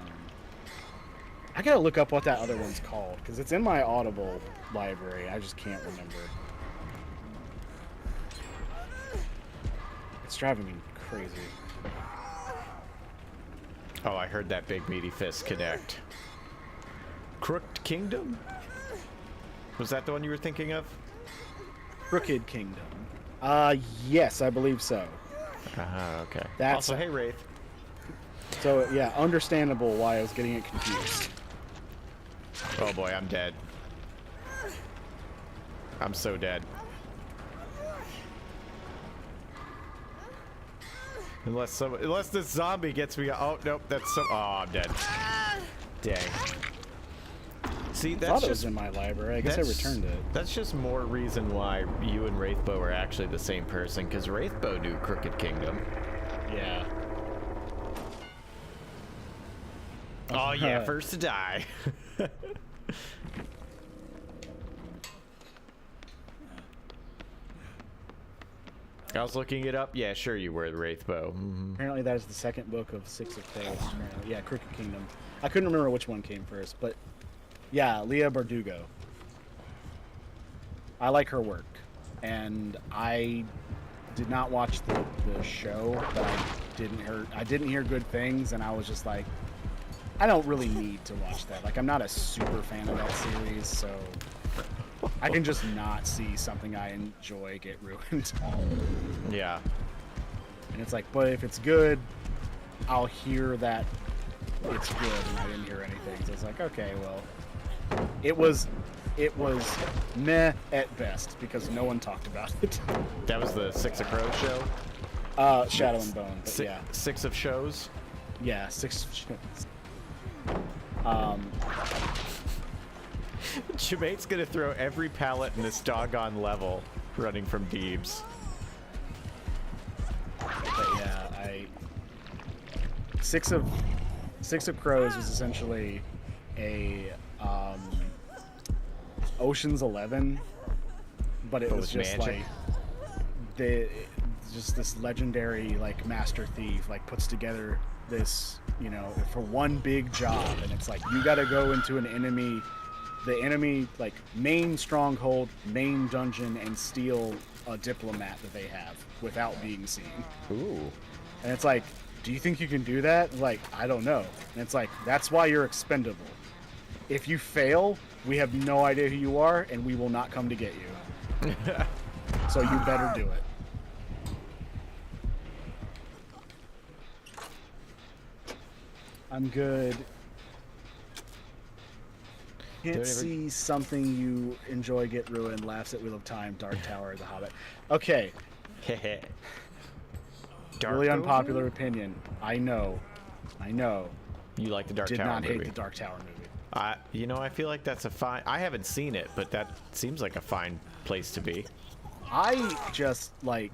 I gotta look up what that other one's called, because it's in my Audible library. I just can't remember. It's driving me crazy. Oh, I heard that big meaty fist connect. Crooked Kingdom? Was that the one you were thinking of? Crooked Kingdom. Yes, I believe so. Okay. That's also, hey, Wraith. So, yeah, understandable why I was getting it confused. Oh boy, I'm dead. I'm so dead. Unless this zombie gets me. Oh nope, that's so. Oh, I'm dead. Dang. See, that's just just in my library. I guess I returned it. That's just more reason why you and Wraithbow are actually the same person, because Wraithbow knew Crooked Kingdom. Yeah. Oh yeah, first to die. I was looking it up. Yeah, sure you were, Wraithbow. Mm-hmm. Apparently that is the second book of Six of Crows. Yeah, Crooked Kingdom. I couldn't remember which one came first, but yeah, Leah Bardugo. I like her work, and I did not watch the show, but I didn't hear good things, and I was just like, I don't really need to watch that. Like, I'm not a super fan of that series, so I can just not see something I enjoy get ruined. Yeah. And it's like, but if it's good, I'll hear that it's good, and I didn't hear anything. So it's like, okay, well, it was meh at best, because no one talked about it. That was the Six of Crows show? Shadow and Bone, but yeah. Six of shows? Yeah, Six of Shows. Jermaine's gonna throw every pallet in this doggone level. running from Deebs. But yeah, Six of Crows was essentially a Ocean's 11, but it was just magic. like just this legendary like master thief like puts together this, you know, for one big job, and it's like you got to go into the enemy like main stronghold, main dungeon, and steal a diplomat that they have without being seen. Ooh. And it's like, do you think you can do that? Like, I don't know. And it's like, that's why you're expendable. If you fail, we have no idea who you are, and we will not come to get you. So you better do it. I'm good. Can't see something you enjoy get ruined. Laughs at Wheel of Time, Dark Tower, The Hobbit. Okay. Really unpopular opinion. I know. You like the Dark Did Tower not movie. hate the Dark Tower movie. You know, I feel like that's a fine... I haven't seen it, but that seems like a fine place to be. I just, like...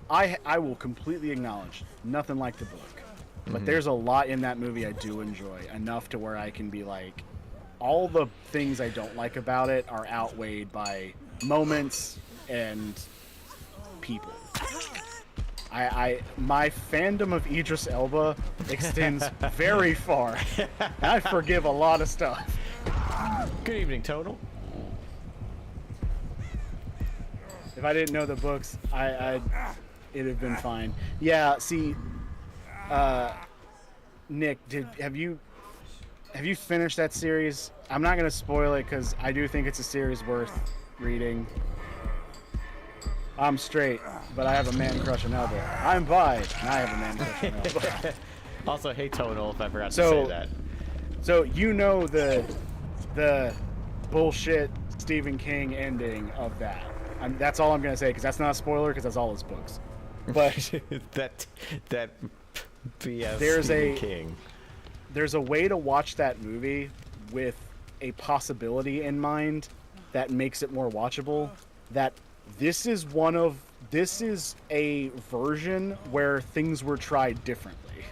I will completely acknowledge, nothing like the book. But there's a lot in that movie I do enjoy, enough to where I can be like, all the things I don't like about it are outweighed by moments and people. My fandom of Idris Elba extends very far. And I forgive a lot of stuff. Good evening, Total. If I didn't know the books, it'd have been fine. Yeah, see, Nick, have you finished that series? I'm not gonna spoil it because I do think it's a series worth reading. I'm straight, but I have a man crush on Elba. I'm bi, and I have a man crush on Elba. Also, hey Tonal, if I forgot to say that. So you know the bullshit Stephen King ending of that. That's all I'm gonna say because that's not a spoiler because that's all his books. But that BS there's Stephen King. There's a way to watch that movie with a possibility in mind that makes it more watchable. That this is a version where things were tried differently.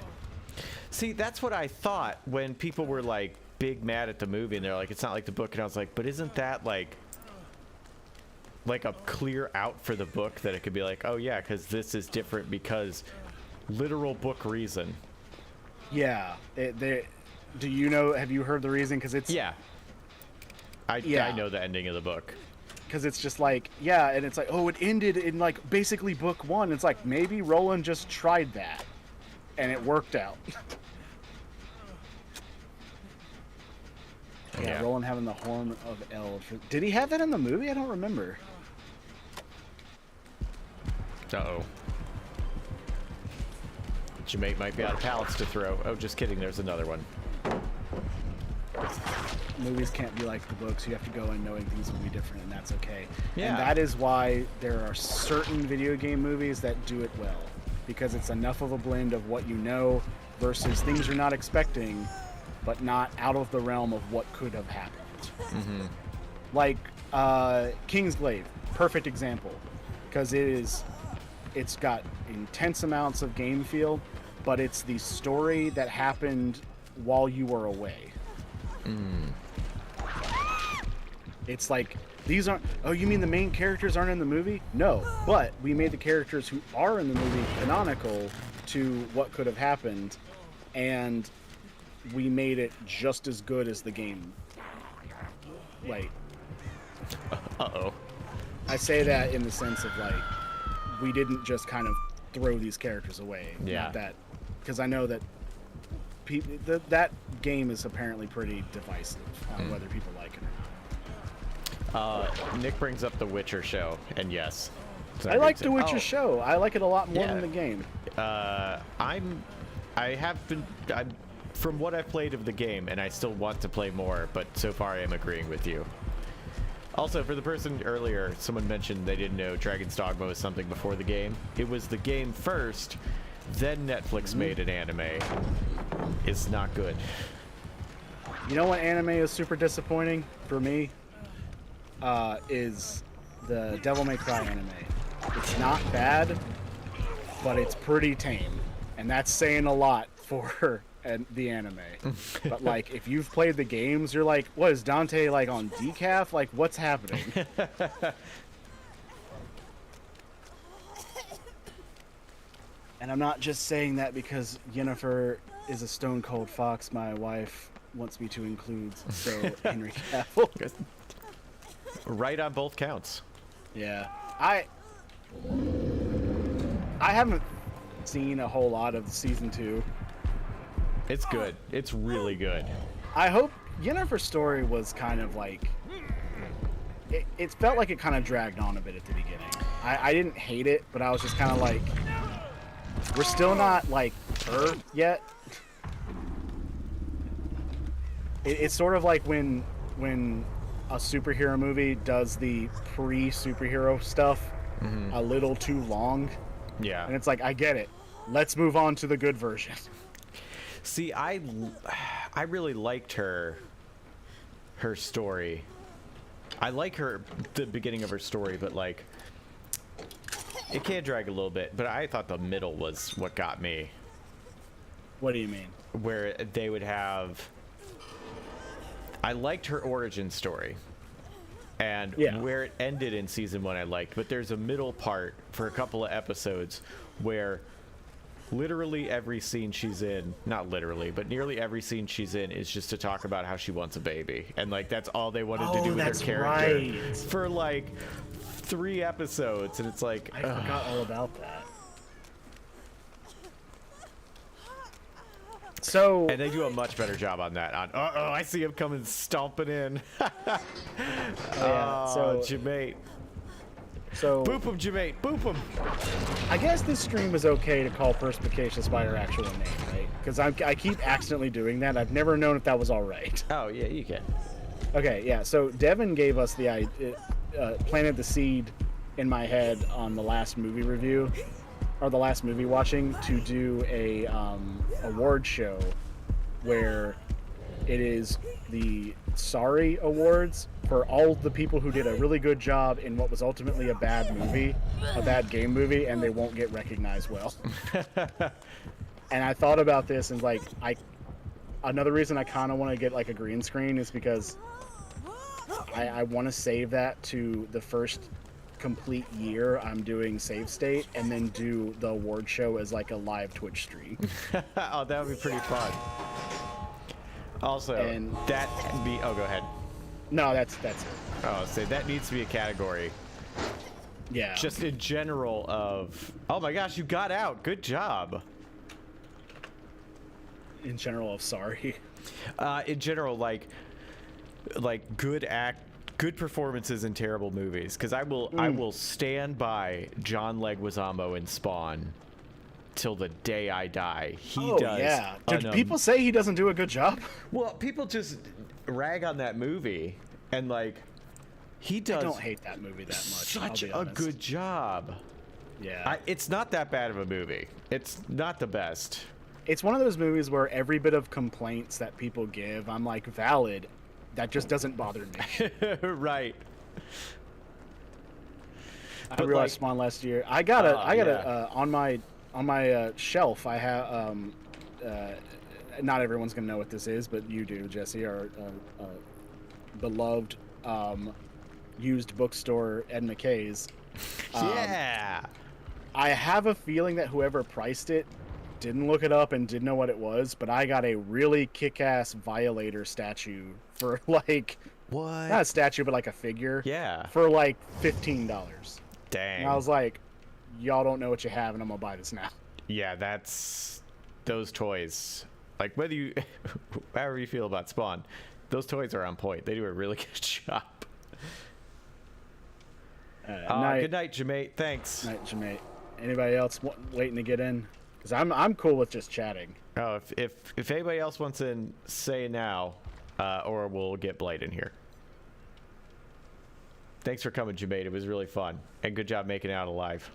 See, that's what I thought when people were like big mad at the movie and they're like, it's not like the book, and I was like, but isn't that like a clear out for the book that it could be like, oh yeah, because this is different because literal book reason. Yeah. Do you know? Have you heard the reason? Because it's I know the ending of the book. Because it's just like, yeah, and it's like, oh, it ended in like basically book one. It's like maybe Roland just tried that, and it worked out. Yeah, Roland having the horn of Eld. Did he have that in the movie? I don't remember. Uh-oh. Jamaica might be out of pallets to throw. Oh, just kidding. There's another one. Movies can't be like the books. You have to go in knowing things will be different, and that's okay. Yeah. And that is why there are certain video game movies that do it well. Because it's enough of a blend of what you know versus things you're not expecting, but not out of the realm of what could have happened. Mm-hmm. Like Kingsglaive, perfect example. Because it's got intense amounts of game feel, but it's the story that happened while you were away. It's like, these aren't... Oh, you mean the main characters aren't in the movie? No, but we made the characters who are in the movie canonical to what could have happened, and we made it just as good as the game. Like... Uh-oh. I say that in the sense of, like, we didn't just kind of throw these characters away. Yeah. Not that... Because I know that that game is apparently pretty divisive on whether people like it or not. Nick brings up the Witcher show, and yes. I like the Witcher show. I like it a lot more than the game. From what I've played of the game, and I still want to play more, but so far I am agreeing with you. Also, for the person earlier, someone mentioned they didn't know Dragon's Dogma was something before the game. It was the game first, then Netflix made an anime. It's not good. You know what anime is super disappointing for me? Is the Devil May Cry anime. It's not bad, but it's pretty tame, and that's saying a lot for the anime. But like, if you've played the games, you're like, what is Dante like on decaf? Like, what's happening? And I'm not just saying that because Yennefer is a stone cold fox. My wife wants me to include, so Henry Cavill. Right on both counts. Yeah, I haven't seen a whole lot of season 2. It's good. It's really good. I hope Yennefer's story was kind of like it felt like it kind of dragged on a bit at the beginning. I didn't hate it, but I was just kind of like, we're still not like her yet. It's sort of like when a superhero movie does the pre-superhero stuff a little too long. Yeah. And it's like, I get it. Let's move on to the good version. See, I really liked her story. I like the beginning of her story, but like, it can drag a little bit. But I thought the middle was what got me. What do you mean? Where they would have... I liked her origin story. And where it ended in season 1 I liked. But there's a middle part for a couple of episodes where literally every scene she's in, not literally, but nearly every scene she's in is just to talk about how she wants a baby. And like, that's all they wanted to do with her character. Right. For like 3 episodes. And it's like... I forgot all about that. So... And they do a much better job on that. Uh-oh, I see him coming stomping in. so Jemate. So boop him, Jemate. Boop him. I guess this stream is okay to call Perspicacious by her actual name, right? Because I keep accidentally doing that. I've never known if that was all right. Oh, yeah, you can. Okay, yeah. So Devin gave us the idea, planted the seed in my head on the last movie review, or the last movie watching, to do a award show where it is the Sorry Awards for all the people who did a really good job in what was ultimately a bad movie, a bad game movie, and they won't get recognized well. And I thought about this, and like, another reason I kind of want to get like a green screen is because I want to save that to the first complete year I'm doing Save State, and then do the award show as like a live Twitch stream. Oh, that would be pretty fun. Also, and that can be... Oh, go ahead. No, that's it. Oh, so that needs to be a category. Yeah. Just in general of... Oh my gosh, you got out. Good job. In general of sorry. In general, like good performances in terrible movies. Because I will stand by John Leguizamo in Spawn till the day I die. He does. Yeah. Did people say he doesn't do a good job? Well, people just rag on that movie, and like, he does. I don't hate that movie that much. Such a good job. Yeah. It's not that bad of a movie. It's not the best. It's one of those movies where every bit of complaints that people give, I'm like, valid. That just doesn't bother me. Right. I realized Spawn last year. I got on my shelf. I have not everyone's gonna know what this is, but you do, Jesse, our beloved used bookstore Ed McKay's. Yeah. I have a feeling that whoever priced it didn't look it up and didn't know what it was, but I got a really kick-ass Violator statue for like, what? Not a statue, but like a figure. Yeah. For like $15. Dang. And I was like, y'all don't know what you have, and I'm gonna buy this now. Yeah, that's those toys. Like, whether you, however you feel about Spawn, those toys are on point. They do a really good job. Good night, Jemate. Thanks. Night, Jemate. Anybody else waiting to get in? Because I'm cool with just chatting. Oh, if anybody else wants in, say now, or we'll get Blade in here. Thanks for coming, Jemate. It was really fun, and good job making it out alive.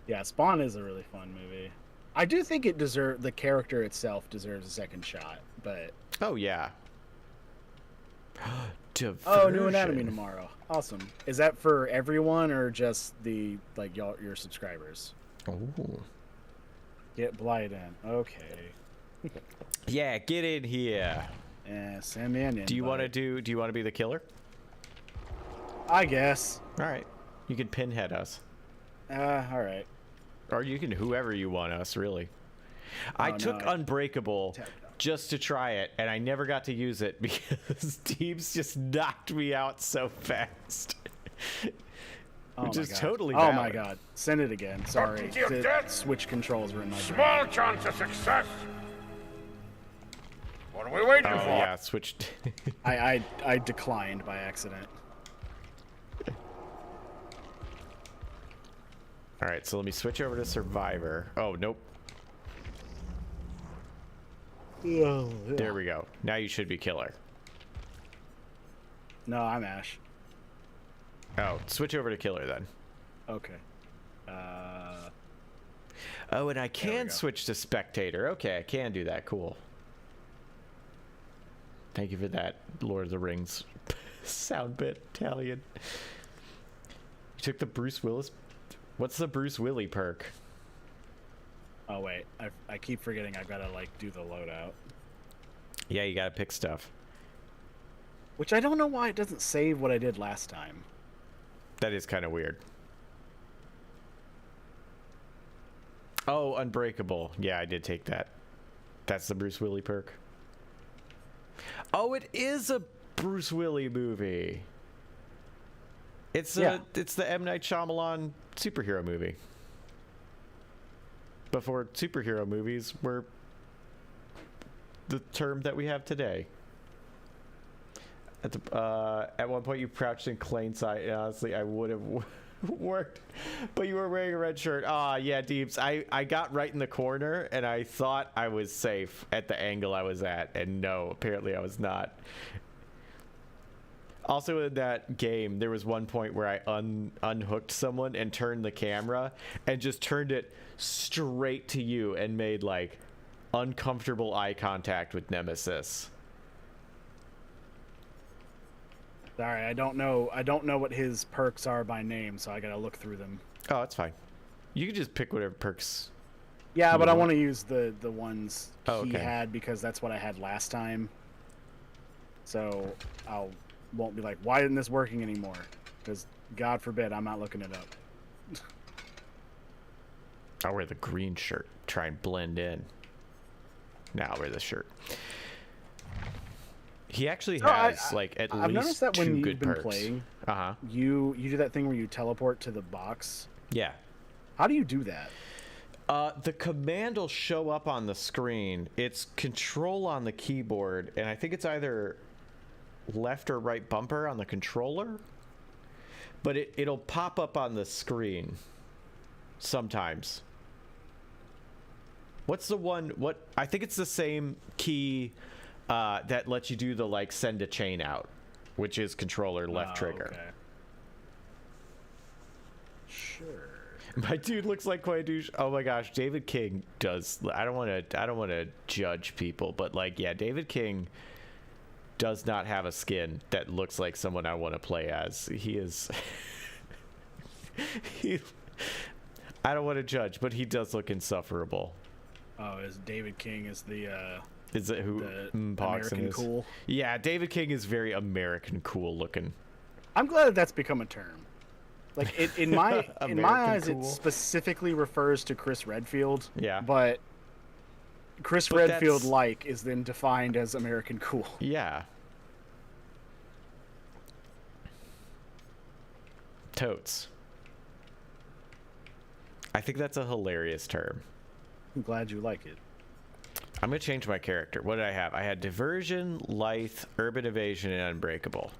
Yeah, Spawn is a really fun movie. I do think the character itself deserves a second shot, but... Oh, yeah. Diversion. Oh, new anatomy tomorrow. Awesome. Is that for everyone or just the your subscribers? Oh. Get Blight in. Okay. Yeah, get in here. Send me an Do you want to be the killer? I guess. All right. You can pinhead us. All right. Or you can whoever you want us, really. I took Unbreakable just to try it, and I never got to use it because Teams just knocked me out so fast. Which is totally valid. Oh my god. Send it again. Sorry. The Switch controls were in my brain. Small chance of success. What are we waiting for? Oh yeah, switched. I declined by accident. All right, so let me switch over to Survivor. Oh, nope. There we go. Now you should be killer. No, I'm Ash. Oh, switch over to killer then. Okay. Oh, and I can switch to spectator. Okay, I can do that. Cool. Thank you for that, Lord of the Rings sound bit, Italian. You took the Bruce Willis. What's the Bruce Willie perk? Oh wait, I keep forgetting I've got to like do the loadout. Yeah, you gotta pick stuff. Which I don't know why it doesn't save what I did last time. That is kind of weird. Oh, Unbreakable. Yeah, I did take that. That's the Bruce Willie perk. Oh, it is a Bruce Willie movie. It's the M. Night Shyamalan superhero movie. Before superhero movies were the term that we have today. At one point you crouched in plain sight, and honestly I would have worked, but you were wearing a red shirt. Yeah, Deeps, I got right in the corner and I thought I was safe at the angle I was at, and no, apparently I was not. Also in that game, there was one point where I unhooked someone and turned the camera and just turned it straight to you and made like uncomfortable eye contact with Nemesis. Sorry, I don't know what his perks are by name, so I gotta look through them. Oh, that's fine. You can just pick whatever perks. Yeah, but I want to use the ones he had because that's what I had last time. So won't be like, why isn't this working anymore? Because God forbid I'm not looking it up. I'll wear the green shirt. Try and blend in. Now I'll wear this shirt. He actually has like at I've least noticed that when two you've good been perks. playing, Uh-huh. you do that thing where you teleport to the box. Yeah. How do you do that? The command will show up on the screen. It's control on the keyboard, and I think it's either left or right bumper on the controller. But it'll pop up on the screen sometimes. What's the one? I think it's the same key that lets you do the like send a chain out, which is controller left trigger. Okay. Sure. My dude looks like quite a douche. Oh my gosh, David King does. I don't want to judge people, but like, yeah, David King does not have a skin that looks like someone I want to play as. He is. I don't want to judge, but he does look insufferable. Oh, is David King is the is it who American cool? Yeah, David King is very American cool looking. I'm glad that's become a term. Like in my eyes, cool. it specifically refers to Chris Redfield. Yeah. But Chris Redfield like is then defined as American cool. Yeah. Totes. I think that's a hilarious term. I'm glad you like it. I'm going to change my character. What did I have? I had Diversion, Lithe, Urban Evasion, and Unbreakable.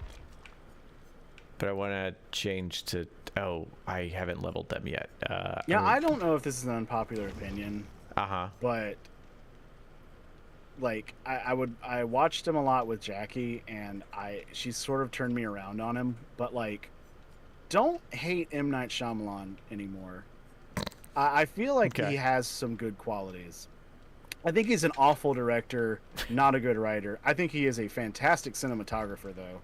But I want to change to... Oh, I haven't leveled them yet. I don't know if this is an unpopular opinion. Uh-huh. But, like, I watched him a lot with Jackie, and she sort of turned me around on him. But, like, don't hate M. Night Shyamalan anymore. I feel like he has some good qualities. I think he's an awful director, not a good writer. I think he is a fantastic cinematographer, though.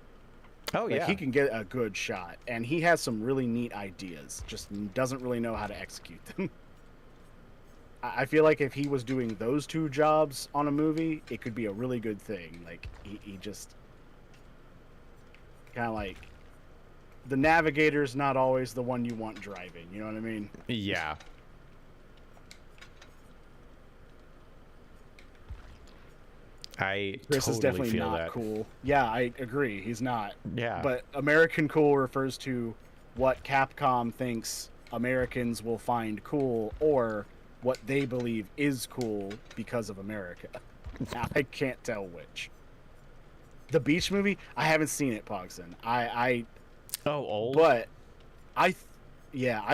Oh Like, yeah. he can get a good shot, and he has some really neat ideas, just doesn't really know how to execute them. I feel like if he was doing those two jobs on a movie, it could be a really good thing. Like, he just kind of like, the navigator's not always the one you want driving, you know what I mean? Yeah. I Chris totally is definitely feel not that. cool. Yeah, I agree. He's not. Yeah. But American cool refers to what Capcom thinks Americans will find cool, or what they believe is cool because of America. Now, I can't tell which. The Beach movie, I haven't seen it, Pogson. Oh, old. But I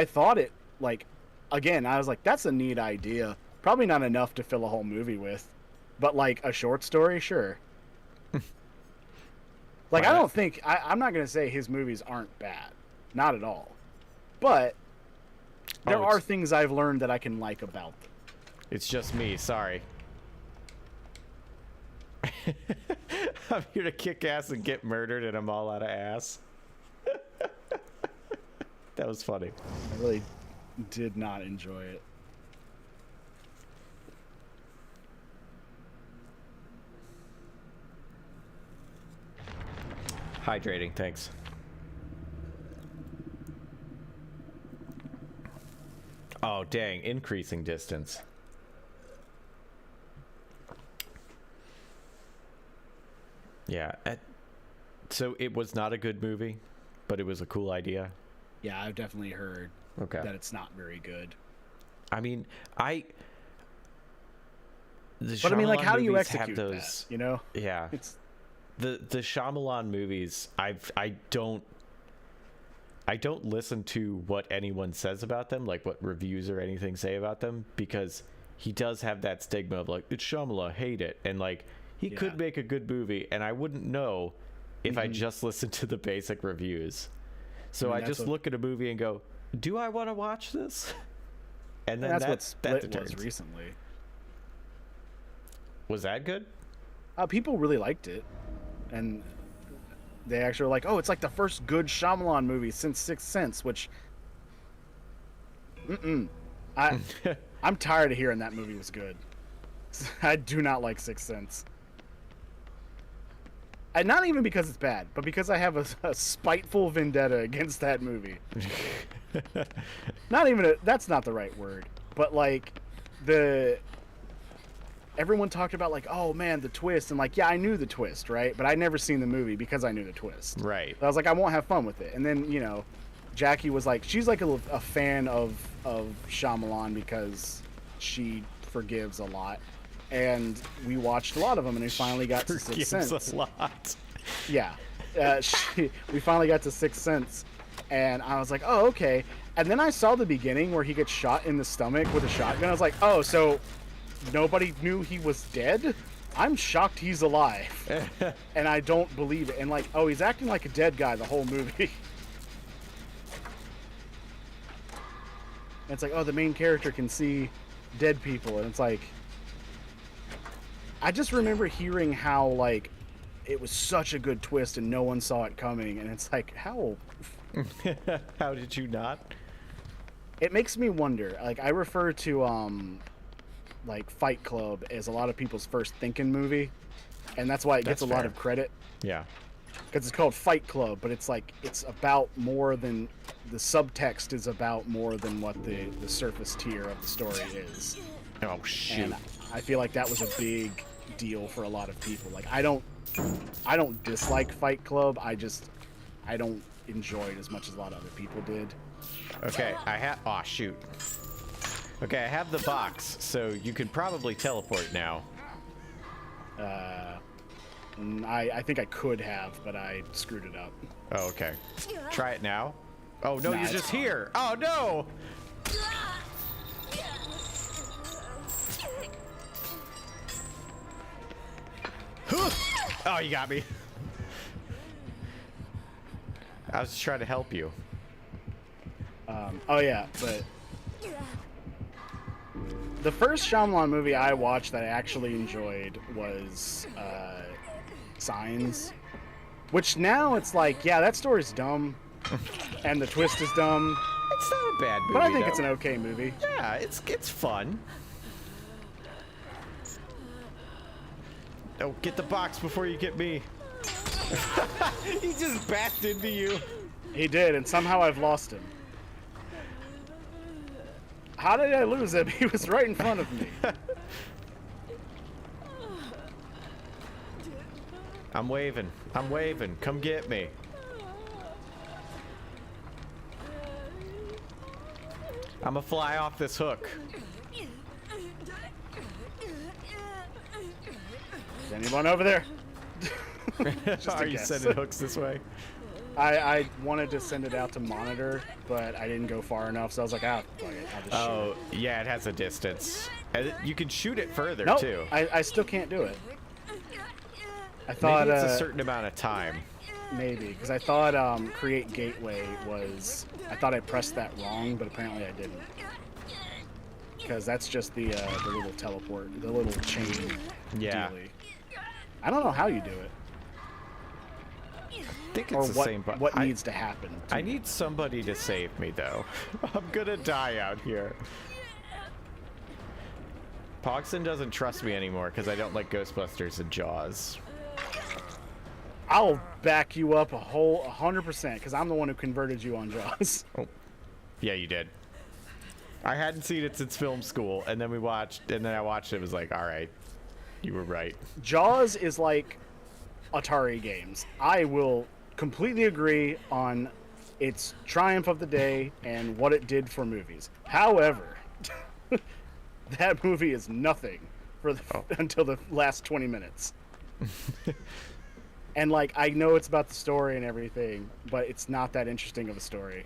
thought it, like, again, I was like, that's a neat idea. Probably not enough to fill a whole movie with, but like a short story, sure. Like, I don't think I'm not gonna say his movies aren't bad, not at all, but there are things I've learned that I can like about them. It's just me. Sorry. I'm here to kick ass and get murdered, and I'm all out of ass. That was funny. I really did not enjoy it. Hydrating, thanks. Oh, dang. Increasing distance. Yeah. So it was not a good movie, but it was a cool idea. Yeah, I've definitely heard that it's not very good. I mean, But I mean, like, how do you execute those, that? You know? Yeah. It's the Shyamalan movies. I don't listen to what anyone says about them, like what reviews or anything say about them, because he does have that stigma of like, it's Shyamalan, hate it, and like he could make a good movie, and I wouldn't know if I just listened to the basic reviews. So I just look at a movie and go, do I want to watch this? And then that's what Split determines. was recently. Was that good? People really liked it, and they actually were like, "Oh, it's like the first good Shyamalan movie since Sixth Sense." Which, I'm tired of hearing that movie was good. I do not like Sixth Sense, and not even because it's bad, but because I have a spiteful vendetta against that movie. Not even that's not the right word, but like everyone talked about like, oh man, the twist, and like, yeah, I knew the twist, right? But I'd never seen the movie because I knew the twist. Right. So I was like, I won't have fun with it. And then, you know, Jackie was like, she's like a fan of Shyamalan because she forgives a lot. And we watched a lot of them, and we finally got to Sixth Sense. A lot. Yeah. We finally got to Sixth Sense, and I was like, oh, okay. And then I saw the beginning where he gets shot in the stomach with a shotgun. I was like, oh, so nobody knew he was dead? I'm shocked he's alive. And I don't believe it. And like, oh, he's acting like a dead guy the whole movie. And it's like, oh, the main character can see dead people. And it's like, I just remember hearing how like it was such a good twist and no one saw it coming. And it's like, how did you not? It makes me wonder. Like, I refer to like Fight Club as a lot of people's first thinking movie, and that's why it gets a lot of credit. Yeah, because it's called Fight Club, but it's like it's about more than the subtext is about more than what the surface tier of the story is. Oh shoot! And I feel like that was a big deal for a lot of people. Like, I don't dislike Fight Club. I don't enjoy it as much as a lot of other people did. Okay, oh shoot. Okay, I have the box, so you can probably teleport now. I think I could have, but I screwed it up. Oh, okay. Try it now. Oh no, you're just here. Oh no! Oh, you got me. I was just trying to help you. Oh yeah, but The first Shyamalan movie I watched that I actually enjoyed was Signs, which now it's like, yeah, that story's dumb, and the twist is dumb. It's not a bad movie, But I think though. it's an okay movie. Yeah, it's fun. Oh, get the box before you get me. He just backed into you. He did, and somehow I've lost him. How did I lose him? He was right in front of me. I'm waving. I'm waving. Come get me. I'm gonna fly off this hook. Is anyone over there? Are you sending hooks this way? I wanted to send it out to monitor, but I didn't go far enough, so I was like, ah, fuck it, I'll just shoot Oh, yeah, it has a distance. And you can shoot it further, nope, too. I still can't do it. I thought Maybe it's a certain amount of time. maybe, because I thought create gateway was, I thought I pressed that wrong, but apparently I didn't. Because that's just the little teleport, the little chain Yeah. dealy. I don't know how you do it. I think Or it's the what, same, but what needs to happen. I need somebody to save me, though. I'm gonna die out here. Pogson doesn't trust me anymore because I don't like Ghostbusters and Jaws. I'll back you up 100% because I'm the one who converted you on Jaws. Oh, yeah, you did. I hadn't seen it since film school, and then I watched it. It was like, all right, you were right. Jaws is like Atari games. I will completely agree on its triumph of the day and what it did for movies. However, that movie is nothing for until the last 20 minutes. And like, I know it's about the story and everything, but it's not that interesting of a story.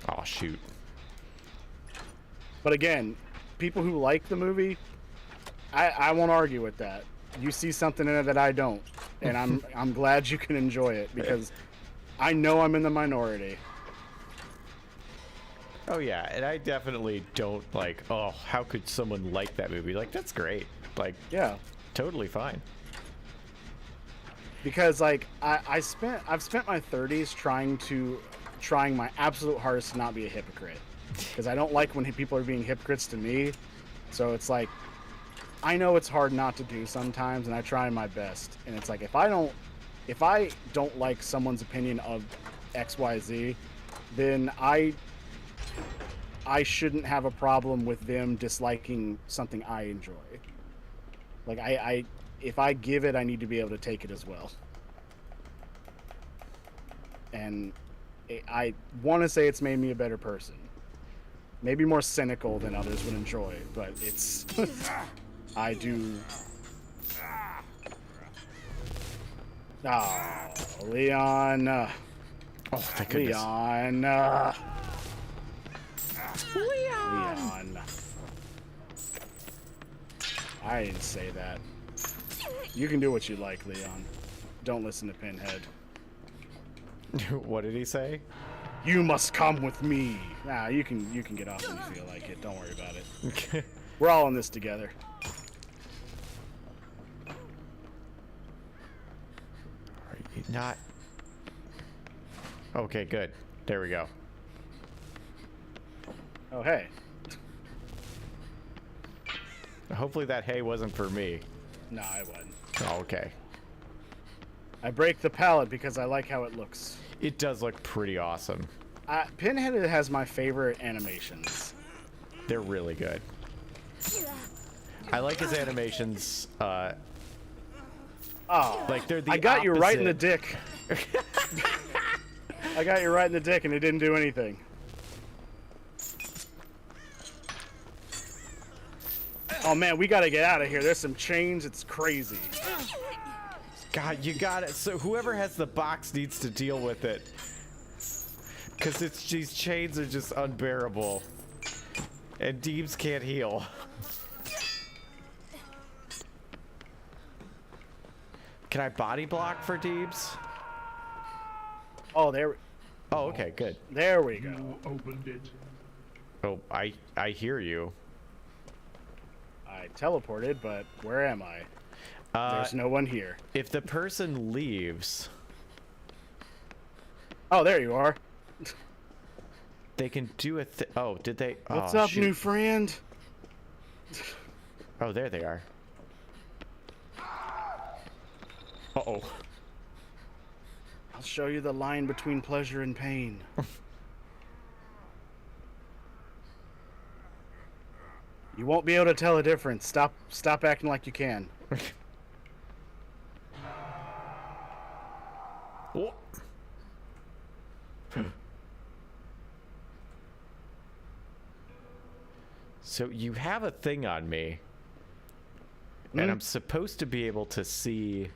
Oh, shoot. But again, people who like the movie, I won't argue with that. You see something in it that I don't, and I'm glad you can enjoy it because I know I'm in the minority. Oh, yeah, and I definitely don't like, oh, how could someone like that movie? Like, that's great. Like, Yeah. totally fine. Because like I've spent my 30s trying my absolute hardest to not be a hypocrite, because I don't like when people are being hypocrites to me. So it's like, I know it's hard not to do sometimes, and I try my best. And it's like, if I don't like someone's opinion of XYZ, then I shouldn't have a problem with them disliking something I enjoy. Like if I give it, I need to be able to take it as well. And I want to say it's made me a better person. Maybe more cynical than others would enjoy, but it's... I do... Oh, Leon. Oh, thank goodness. Leon. Leon. I didn't say that. You can do what you like, Leon. Don't listen to Pinhead. What did he say? You must come with me. Nah, you can get off when you feel like it. Don't worry about it. We're all in this together. Are you not? Okay, good. There we go. Oh, hey. Hopefully that hay wasn't for me. No, I wasn't. Oh, okay. I break the pallet because I like how it looks. It does look pretty awesome. Pinhead has my favorite animations. They're really good. I like his animations. Oh, Like they're the I got you right in the opposite. dick. I got you right in the dick, and it didn't do anything. Oh man, we gotta get out of here. There's some chains. It's crazy. God, you got it. So whoever has the box needs to deal with it. Because these chains are just unbearable. And Deebs can't heal. Can I body block for Deebs? Oh, there. Oh, okay, good. There we go. You opened it. Oh, I hear you. I teleported, but where am I? There's no one here. If the person leaves, Oh, there you are. they can do a oh, did they? What's oh, up, shoot. new friend? Oh, there they are. Uh-oh. I'll show you the line between pleasure and pain. You won't be able to tell a difference. Stop acting like you can. Oh. So you have a thing on me, and I'm supposed to be able to see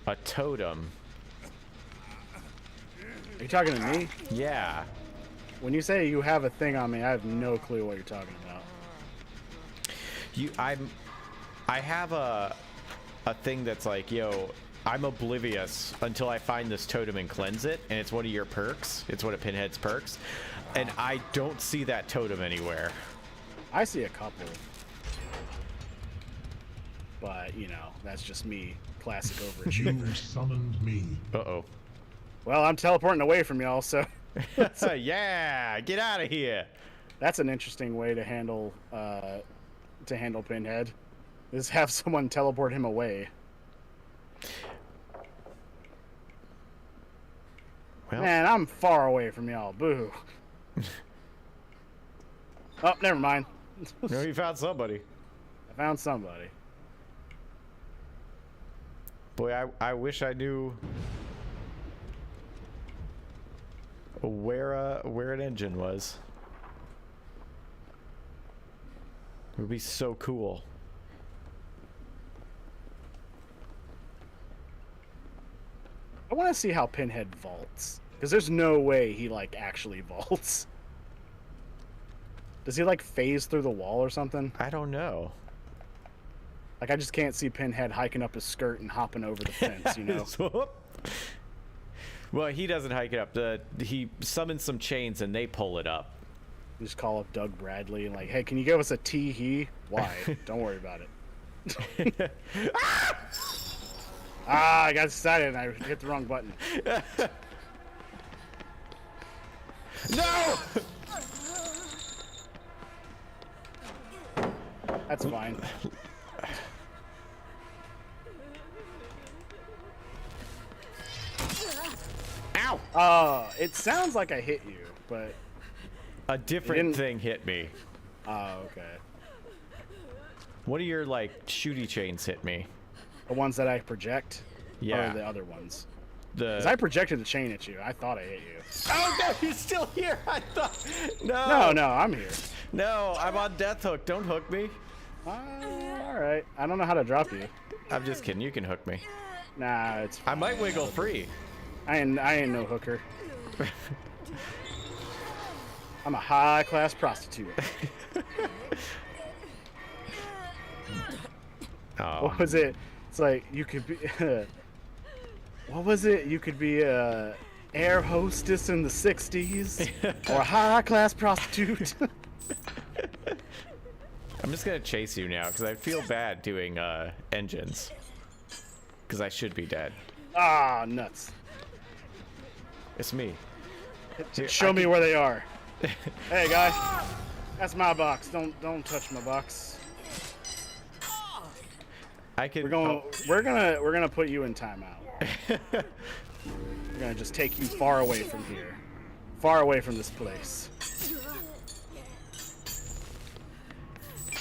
a totem. Are you talking to me? Yeah. When you say you have a thing on me, I have no clue what you're talking about. I have a thing that's like, yo, I'm oblivious until I find this totem and cleanse it, and it's one of your perks. It's one of Pinhead's perks, and I don't see that totem anywhere. I see a couple. But, you know, that's just me. Classic overachiever. You summoned me. Uh-oh. Well, I'm teleporting away from y'all, so Yeah, get out of here. that's an interesting way to handle Pinhead. Is have someone teleport him away. Well, Man, I'm far away from y'all. Boo. Oh, never mind. no, you found somebody. I found somebody. Boy, I wish I knew where an engine was. It would be so cool. I want to see how Pinhead vaults. Because there's no way he, like, actually vaults. Does he, like, phase through the wall or something? I don't know. Like, I just can't see Pinhead hiking up his skirt and hopping over the fence, you know? Well, he doesn't hike it up. He summons some chains and they pull it up. You just call up Doug Bradley and like, hey, can you give us a tee-hee? Why? Don't worry about it. I got excited and I hit the wrong button. No! That's fine. Ow! It sounds like I hit you, but... A different thing hit me. Oh, okay. One of your, like, shooty chains hit me. The ones that I project? Yeah. Or the other ones? The... Because I projected the chain at you. I thought I hit you. Oh, no, he's still here! I thought... No, I'm here. No, I'm on death hook. Don't hook me. Alright. I don't know how to drop you. I'm just kidding. You can hook me. Nah, it's fine. I might wiggle free. I ain't no hooker. I'm a high-class prostitute. Oh. What was it? It's like, you could be... what was it? You could be a air hostess in the 60s or a high-class prostitute. I'm just gonna chase you now because I feel bad doing engines. Because I should be dead. Ah, nuts. It's me. Here, Show me where they are. Hey, guy. That's my box. Don't touch my box. I can. We're gonna put you in timeout. We're gonna just take you far away from here. Far away from this place.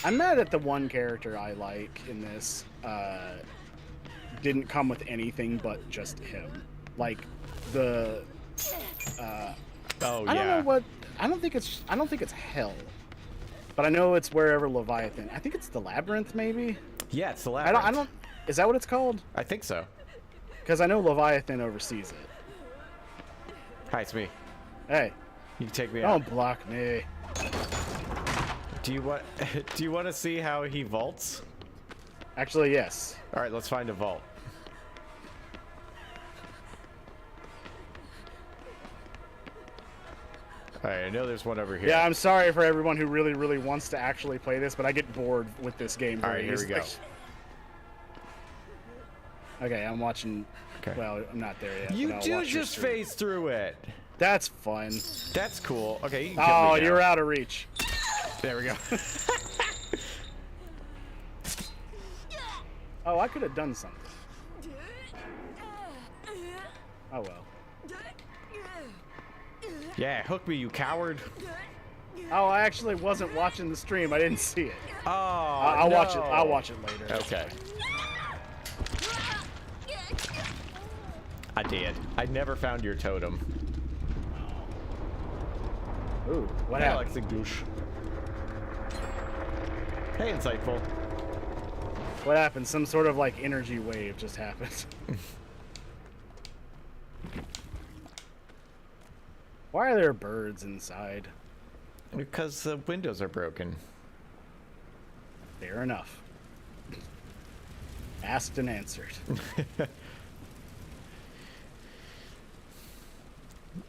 I'm mad at the one character I like in this didn't come with anything but just him. Like the Oh yeah. I don't know what I don't think it's hell. But I know it's wherever Leviathan. I think it's the Labyrinth maybe? Yeah, it's the labyrinth. I don't is that what it's called? I think so. Because I know Leviathan oversees it. Hi, it's me. Hey, You can take me out. don't block me. Do you want to see how he vaults? Actually, yes. All right, let's find a vault. Alright, I know there's one over here. Yeah, I'm sorry for everyone who really, really wants to actually play this, but I get bored with this game very Alright, here we easily. go. Okay, I'm watching. Okay. Well, I'm not there yet. You but I'll do watch your just stream. phase through it. That's fun. That's cool. Okay, you can kill Oh, me now. you're out of reach. There we go. Oh, I could have done something. Oh well. Yeah, hook me, you coward. Oh, I actually wasn't watching the stream. I didn't see it. Oh, I'll watch it. I'll watch it later. Okay. I did. I never found your totem. Ooh, what Hey, happened? Alexi Douche. Hey, Insightful. What happened? Some sort of like energy wave just happened. Why are there birds inside? Because the windows are broken. Fair enough. Asked and answered.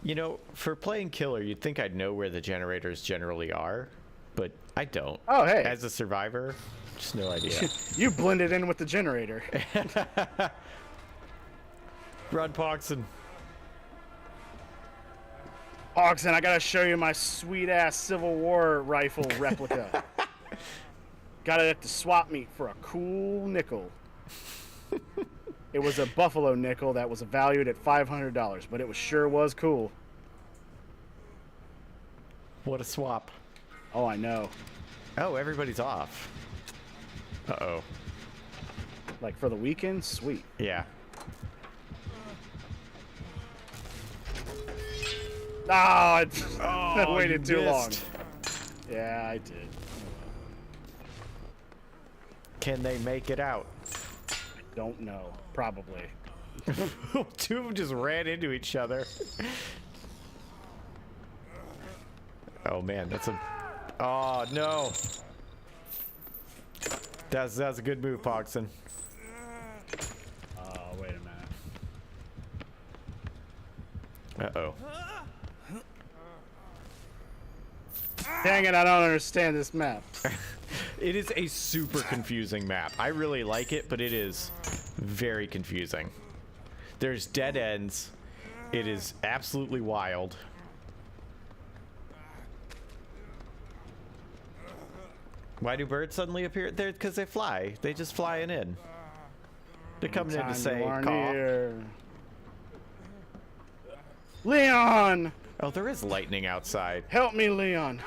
You know, for playing killer, you'd think I'd know where the generators generally are, but I don't. Oh, hey. As a survivor, just no idea. You blended in with the generator. Run, Poxon. Oxen, I gotta show you my sweet ass Civil War rifle replica. Got it at the swap meet for a cool nickel. It was a buffalo nickel that was valued at $500, but it sure was cool. What a swap. Oh, I know. Oh, everybody's off. Uh-oh. Like for the weekend, sweet. Yeah. Ah, Oh, I waited you too long. missed. Yeah, I did. Can they make it out? Don't know. Probably. Two of them just ran into each other. Oh man, that's a... Oh no. That's a good move, Poxon. Oh, wait a minute. Uh-oh. Dang it, I don't understand this map. It is a super confusing map. I really like it, but it is very confusing. There's dead ends. It is absolutely wild. Why do birds suddenly appear? They're because they fly. They just flying in. They're coming in to Time say, you are caw. near. Leon! Oh, there is lightning outside. Help me, Leon.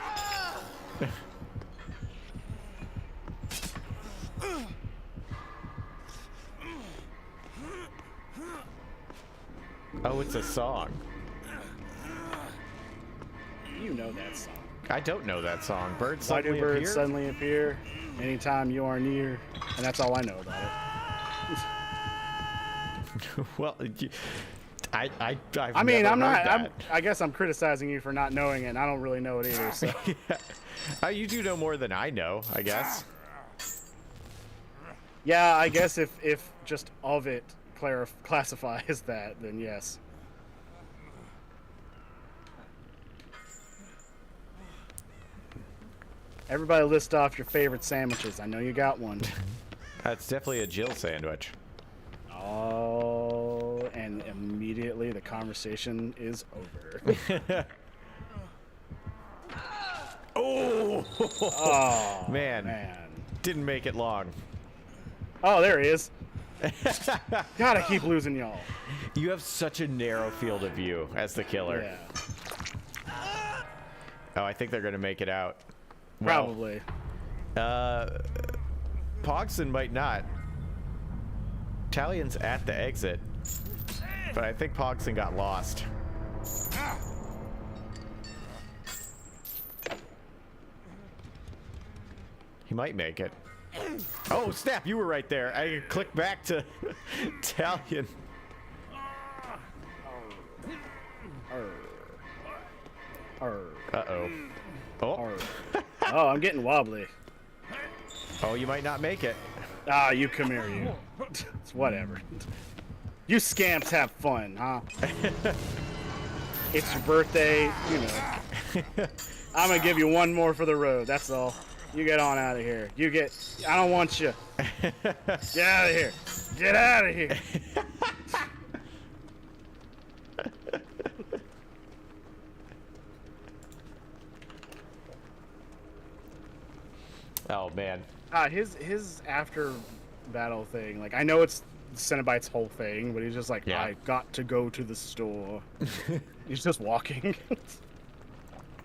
Oh, it's a song. You know that song. I don't know that song. Birds Why do suddenly birds appear? suddenly appear anytime you are near? And that's all I know about it. Well, I've I never mean, I'm not. heard I guess I'm criticizing you for not knowing it. And I don't really know it either. So. that. You do know more than I know, I guess. Yeah, I guess if just of it classifies that, then yes. Everybody list off your favorite sandwiches. I know you got one. That's definitely a Jill sandwich. Oh, and immediately the conversation is over. Oh, Oh, man. man. Didn't make it long. Oh, there he is. Gotta keep losing y'all. You have such a narrow field of view as the killer. Yeah, Oh, I think they're going to make it out. Well, probably. Pogson might not. Talion's at the exit, but I think Pogson got lost. He might make it. Oh, snap, you were right there. I clicked back to Talion. Uh-oh. Oh. Oh, I'm getting wobbly. Oh, you might not make it. Ah, you come here, you. It's whatever. You scamps have fun, huh? It's your birthday, you know. I'm gonna give you one more for the road. That's all. You get on out of here. I don't want you. Get out of here. Get out of here. Oh man. His after battle thing, like I know it's Cenobite's whole thing, but he's just like, Yeah. I got to go to the store. He's just walking.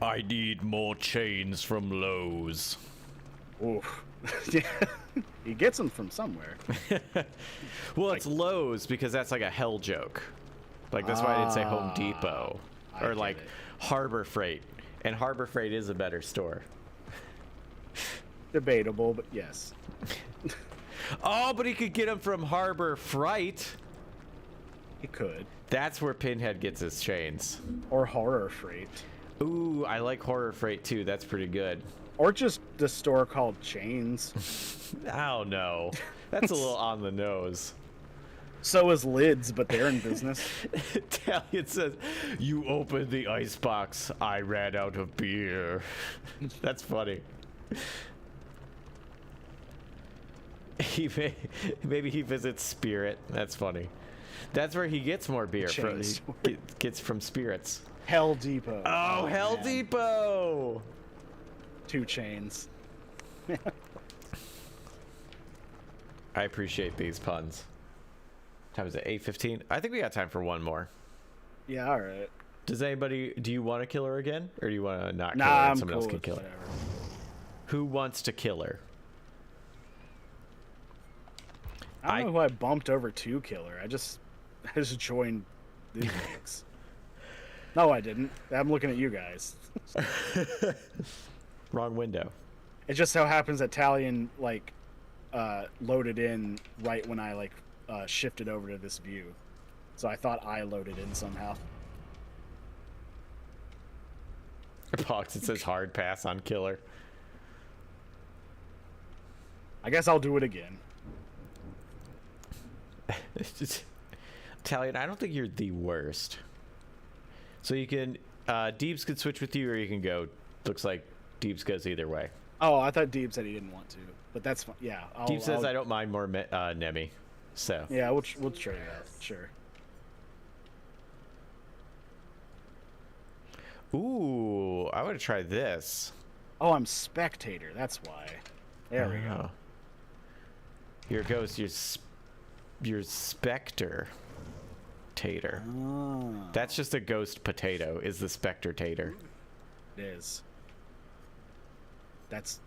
I need more chains from Lowe's. Oof. Yeah. He gets them from somewhere. Well, it's Lowe's because that's like a hell joke. Like that's why I didn't say Home Depot I or get like it. Harbor Freight. And Harbor Freight is a better store. Debatable, but yes. Oh, but he could get them from Harbor Freight. He could. That's where Pinhead gets his chains. Or horror freight. Ooh, I like Horror Freight too. That's pretty good. Or just the store called Chains. I don't know. That's a little on the nose. So is Lids, but they're in business. Italian says, "You opened the icebox. I ran out of beer." That's funny. Maybe he visits Spirit. That's funny. That's where he gets more beer from. Chain He gets from Spirits. Hell Depot. Oh, Hell man. Depot! 2 Chains. I appreciate these puns. Time is it? 8:15. I think we got time for one more. Yeah, all right. Do you want to kill her again, or do you want to not kill Nah, her and I'm someone cool else can with kill her? whatever. Who wants to kill her? I don't know who I bumped over to kill her. I just joined these mix. No, I didn't. I'm looking at you guys. Wrong window. It just so happens that Talion loaded in right when I shifted over to this view, so I thought I loaded in somehow. Box, it says hard pass on killer. I guess I'll do it again. Talion, I don't think you're the worst. So you can, Deebs could switch with you, or you can go. Looks like Deebs goes either way. Oh, I thought Deeb said he didn't want to, but that's fine. Yeah, Deeb says I don't mind more Nemi, so. Yeah, we'll trade that. Sure. Ooh, I want to try this. Oh, I'm spectator. That's why. There we go. Here goes your specter tater. Oh, That's just a ghost potato. Is the specter tater? it is. That's.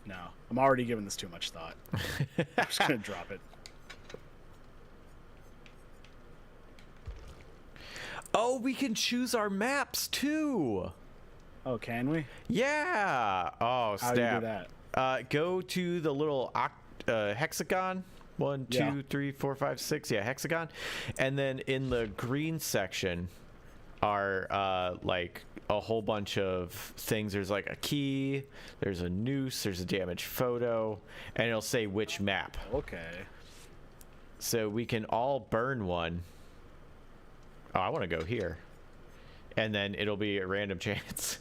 No, I'm already giving this too much thought. I'm just gonna drop it. Oh, we can choose our maps too. Oh, can we? Yeah. Oh, How do you do snap. that? Go to the little hexagon. 1, 2, Yeah. 3, 4, 5, 6. Yeah, hexagon. And then in the green section are like a whole bunch of things. There's like a key, there's a noose, there's a damaged photo, and it'll say which map. Okay. So we can all burn one. Oh, I want to go here. And then it'll be a random chance.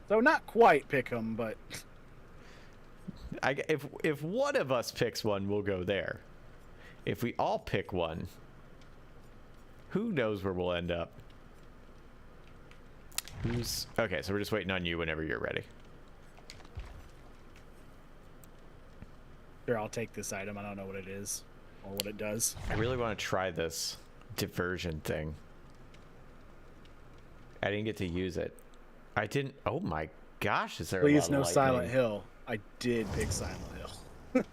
So not quite pick 'em, but If one of us picks one, we'll go there. If we all pick one, who knows where we'll end up? Okay, so we're just waiting on you whenever you're ready. sure, I'll take this item. I don't know what it is or what it does. I really want to try this diversion thing. I didn't get to use it. I didn't. Oh my gosh, is there Please, a lot of no lightning? Silent Hill. I did pick Silent Hill.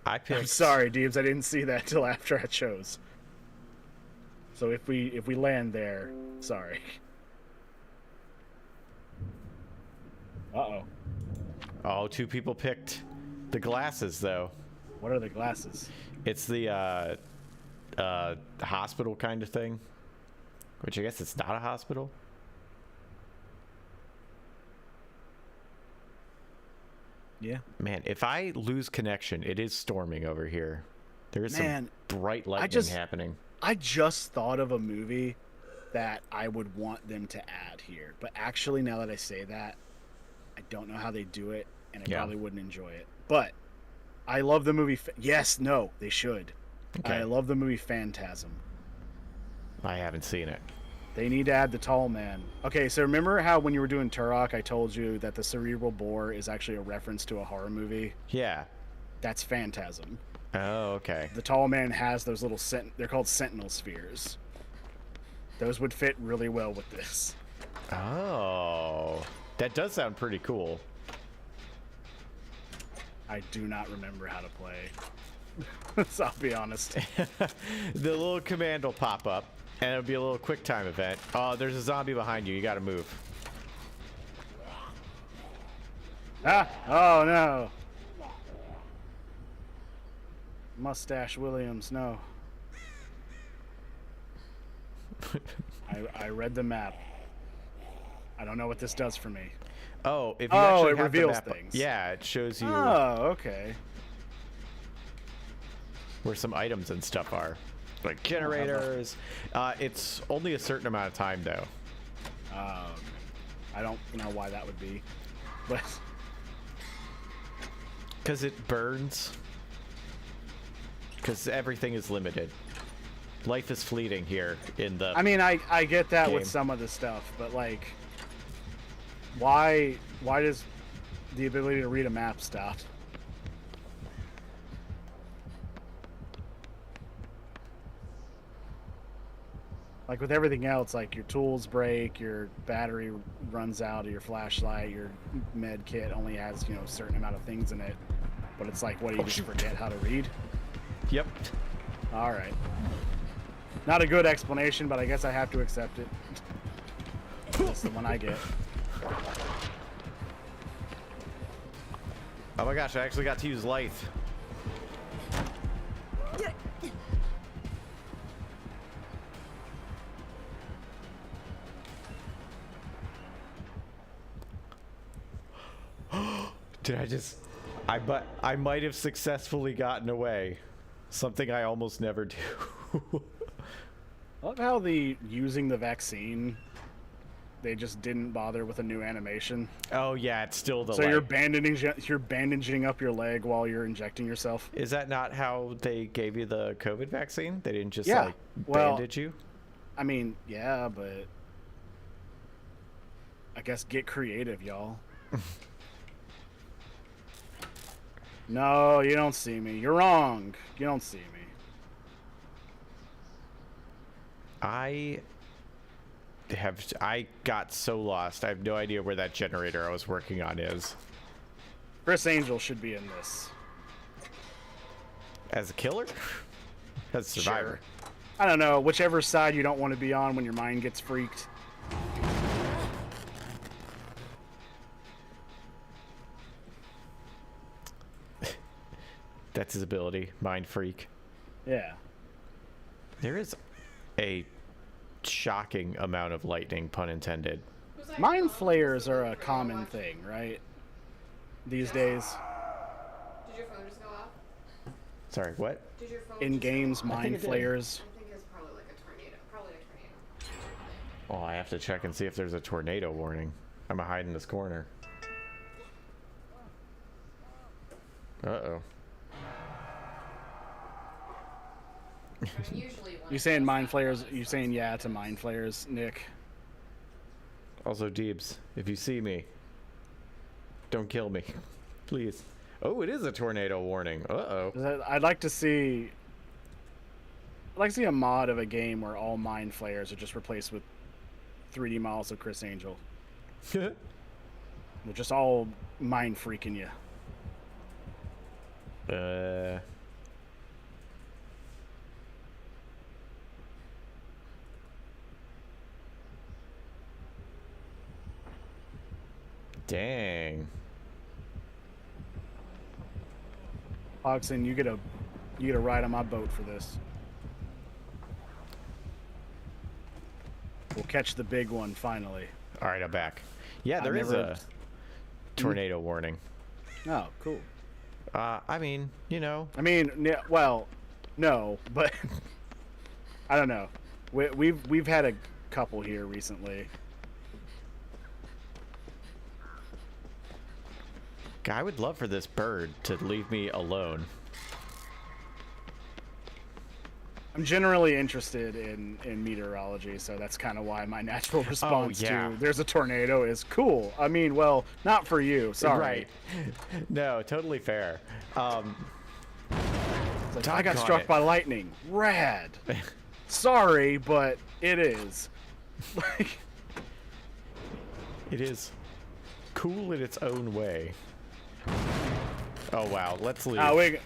I picked. I'm sorry, Deebs. I didn't see that till after I chose. So if we land there, sorry. Uh-oh. Oh, 2 people picked the glasses though. What are the glasses? It's the hospital kind of thing, which I guess it's not a hospital. Yeah. Man, if I lose connection, it is storming over here. There is Man, some bright lightning just- happening. I just thought of a movie that I would want them to add here. But actually, now that I say that, I don't know how they do it, and I probably wouldn't enjoy it. But I love the movie. Yes, no, they should. Okay. I love the movie Phantasm. I haven't seen it. They need to add the tall man. Okay, so remember how when you were doing Turok, I told you that the cerebral bore is actually a reference to a horror movie? Yeah. That's Phantasm. Oh, okay. The tall man has those little they're called sentinel spheres. Those would fit really well with this. Oh, that does sound pretty cool. I do not remember how to play. So I'll be honest. The little command will pop up, and it'll be a little quick time event. Oh, there's a zombie behind you. You gotta move. Ah! Oh no! Mustache Williams, no. I read the map. I don't know what this does for me. Oh, if you actually it have reveals the map, things. yeah, it shows you. Oh, okay. Where some items and stuff are, like generators. It's only a certain amount of time though. I don't know why that would be, but because it burns. Because everything is limited. Life is fleeting here in the. I mean, I get that game. with some of the stuff, but like, why does the ability to read a map stop? Like with everything else, like your tools break, your battery runs out of your flashlight, your med kit only has, a certain amount of things in it. But it's like, what, do you just forget how to read? Yep. All right. Not a good explanation, but I guess I have to accept it. That's the one I get. Oh my gosh, I actually got to use Lithe. Did I just... I might have successfully gotten away. Something I almost never do. I love how using the vaccine, they just didn't bother with a new animation. Oh yeah, it's still the. So you're bandaging up your leg while you're injecting yourself. Is that not how they gave you the COVID vaccine? They didn't just bandage you? I mean, yeah, but I guess get creative, y'all. No, you don't see me. You're wrong. You don't see me. I got so lost. I have no idea where that generator I was working on is. Chris Angel should be in this. As a killer? As a survivor? Sure. I don't know. Whichever side you don't want to be on when your mind gets freaked. That's his ability. Mind freak. Yeah. There is a shocking amount of lightning, pun intended. Mind flayers are a common thing, right? These days. Did your phone just go off? Sorry, what? Did your phone In games, mind flayers. I think it's probably like a tornado. Probably a tornado. Oh, I have to check and see if there's a tornado warning. I'm gonna hide in this corner. Uh-oh. You saying mind flayers? You saying yeah to mind flayers, Nick? Also, Deebs, if you see me, don't kill me, please. Oh, it is a tornado warning. Uh-oh. I'd like to see. I'd like to see a mod of a game where all mind flayers are just replaced with 3D models of Chris Angel. They're just all mind freaking you. Dang. Hodgson, you get a ride on my boat for this. We'll catch the big one finally. All right, I'm back. Yeah, there is a tornado warning. Oh, cool. I mean, I mean, well, no, but I don't know. We've had a couple here recently. I would love for this bird to leave me alone. I'm generally interested in meteorology, so that's kind of why my natural response to there's a tornado is cool. I mean, well, not for you. Sorry. Right. No, totally fair. Like, I got struck by lightning. Rad. Sorry, but it is. Like, it is cool in its own way. Oh wow, let's leave. we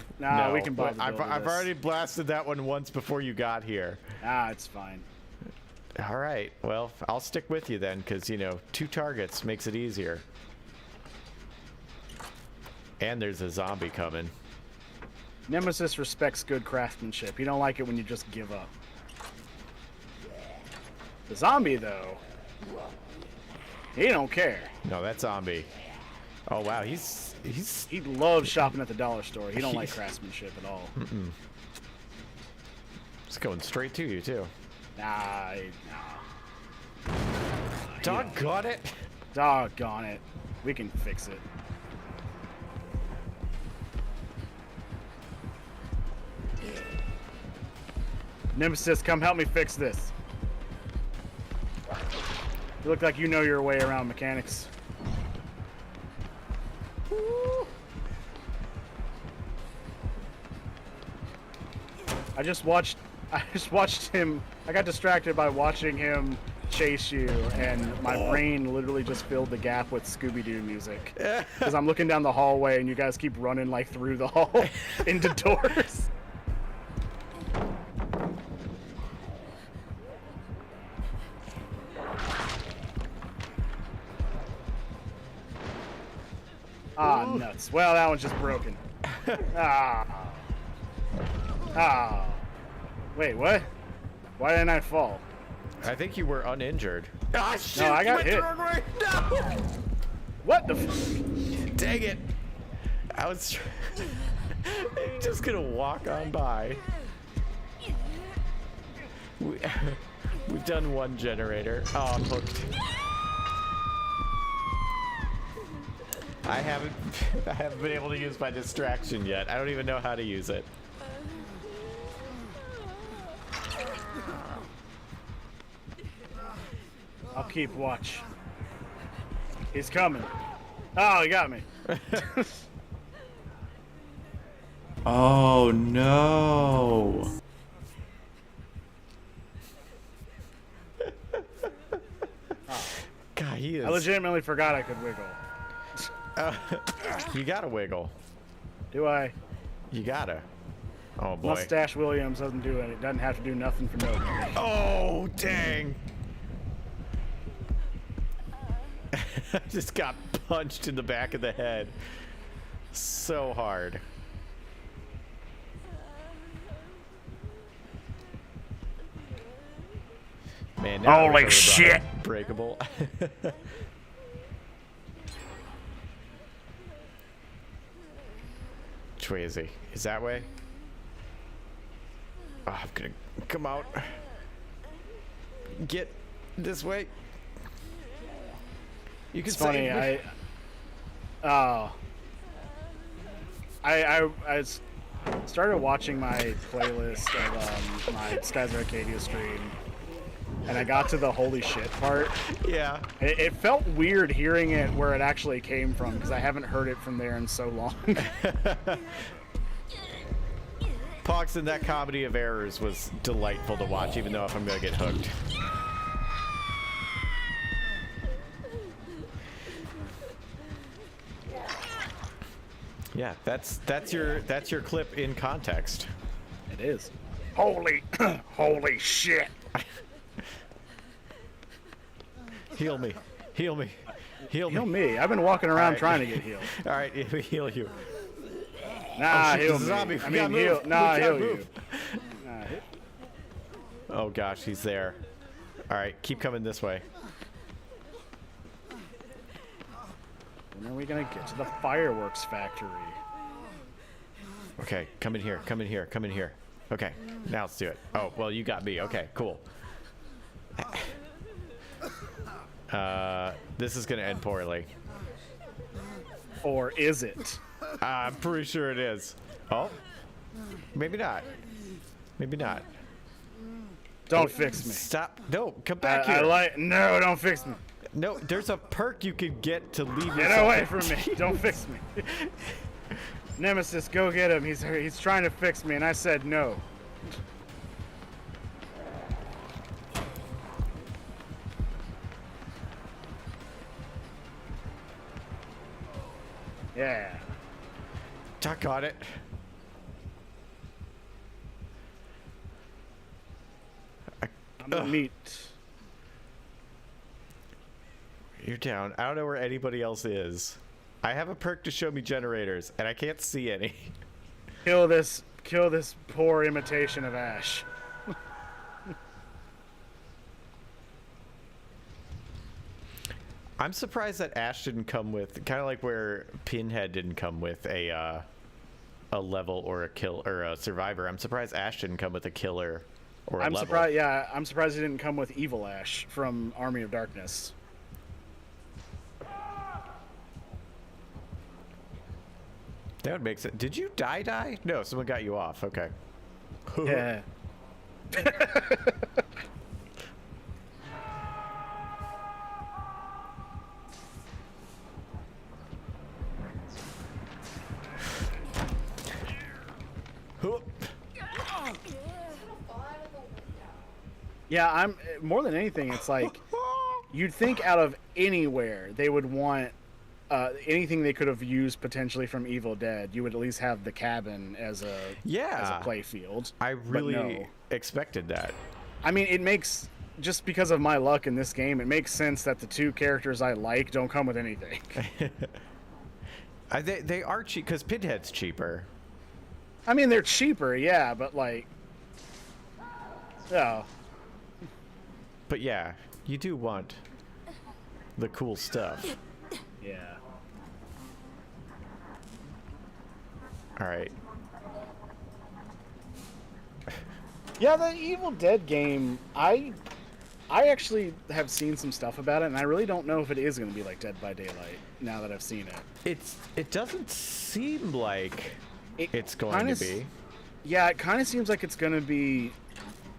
can buy the build of I've this. already blasted that one once before you got here. It's fine. All right, well, I'll stick with you then, because, you know, 2 targets makes it easier. And there's a zombie coming. Nemesis respects good craftsmanship. He don't like it when you just give up. The zombie, though, he don't care. No, that zombie. Oh wow, he loves shopping at the dollar store. He don't like craftsmanship at all. It's going straight to you too. Nah. Doggone it! Doggone it. We can fix it. Nemesis, come help me fix this. You look like you know your way around mechanics. I just watched him. I got distracted by watching him chase you, and my brain literally just filled the gap with Scooby-Doo music. Because I'm looking down the hallway, and you guys keep running like through the hall into doors. Nuts. Well, that one's just broken. Wait, what? Why didn't I fall? I think you were uninjured. Ah, shit! No, I got hit. No! What the f- Dang it! I was just gonna walk on by. We've done one generator. Oh, I'm hooked. I haven't been able to use my distraction yet. I don't even know how to use it. I'll keep watch. He's coming. Oh, he got me. Oh no. God, he is. I legitimately forgot I could wiggle. You gotta wiggle. Do I? You gotta. Oh boy. Mustache Williams doesn't do it. It doesn't have to do nothing for nobody. Oh dang! I just got punched in the back of the head. So hard. Man, now I wish I Holy would've shit! brought breakable. Which way is he? Is that way? Oh, I'm gonna come out. Get this way. You can It's funny. I started watching my playlist of my Skies Arcadia stream, and I got to the holy shit part. Yeah. It felt weird hearing it where it actually came from, because I haven't heard it from there in so long. Pox in that comedy of errors was delightful to watch, even though if I'm gonna get hooked. Yeah, that's your clip in context. It is. Holy shit! Heal me. Heal me. Heal me. Heal me. I've been walking around right. trying to get healed. All right, heal you. Nah, shit, heal there's a me. zombie. I We gotta mean, heal. move. Nah, We gotta heal you. move. Oh gosh, he's there. All right, keep coming this way. When are we gonna get to the fireworks factory? Okay, come in here. Come in here. Come in here. Okay, now let's do it. Oh, well, you got me. Okay, cool. This is gonna end poorly. Or is it? I'm pretty sure it is. Oh, maybe not. Maybe not. Don't fix me. Stop. No, come back here. No, don't fix me. No, there's a perk you can get to leave Get yourself. away from me. Don't fix me. Nemesis, go get him. He's trying to fix me, and I said no. Yeah. Tuck on it. I'm the meat. You're down. I don't know where anybody else is. I have a perk to show me generators, and I can't see any. Kill this poor imitation of Ash. I'm surprised that Ash didn't come with, kind of like where Pinhead didn't come with a level or a kill or a survivor. I'm surprised Ash didn't come with a killer or a level. Surprised. Yeah, I'm surprised he didn't come with Evil Ash from Army of Darkness. That would make sense. Did you die? No, someone got you off. Okay. Yeah. Yeah, I'm more than anything. It's like you'd think out of anywhere they would want anything they could have used potentially from Evil Dead. You would at least have the cabin as a play field. I really expected that. I mean, it makes, just because of my luck in this game, it makes sense that the two characters I like don't come with anything. They are cheap because Pinhead's cheaper. I mean, they're cheaper, yeah, but like, oh. But yeah, you do want the cool stuff. Yeah. All right. Yeah, the Evil Dead game, I actually have seen some stuff about it, and I really don't know if it is going to be like Dead by Daylight now that I've seen it. It doesn't seem like it's going to be. Yeah, it kind of seems like it's going to be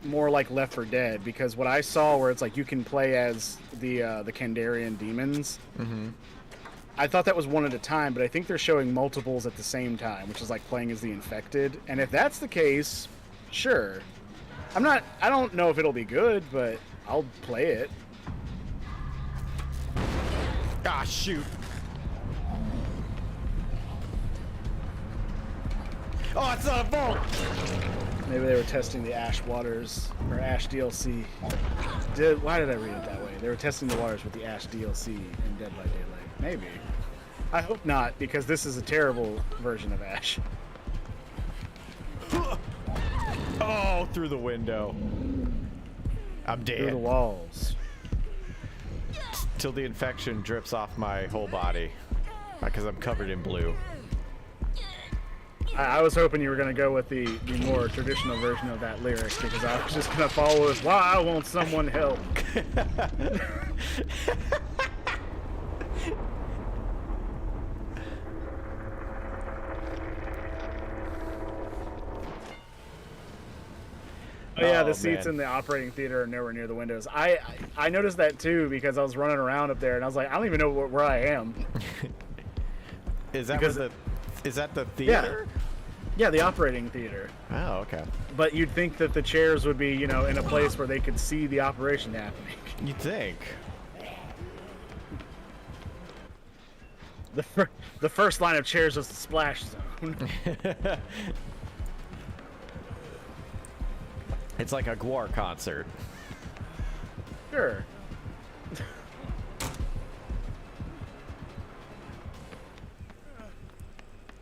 more like Left 4 Dead, because what I saw where it's like you can play as the Kandarian demons. Mm-hmm. I thought that was one at a time, but I think they're showing multiples at the same time, which is like playing as the infected. And if that's the case, sure. I don't know if it'll be good, but I'll play it. Ah, shoot. Oh, it's not a vault! Maybe they were testing the Ash Waters, or Ash DLC. Why did I read it that way? They were testing the waters with the Ash DLC in Dead by Daylight. Maybe. I hope not, because this is a terrible version of Ash. Oh, through the window. I'm dead. Through the walls. Till the infection drips off my whole body. Because I'm covered in blue. I was hoping you were going to go with the more traditional version of that lyric, because I was just going to follow it. Why won't someone help? Oh yeah, the seats in the operating theater are nowhere near the windows. I noticed that too, because I was running around up there and I was like, I don't even know where I am. Is that the theater? Yeah, the operating theater. Oh, okay. But you'd think that the chairs would be, in a place where they could see the operation happening. You'd think. The first line of chairs was the splash zone. It's like a Gwar concert. Sure.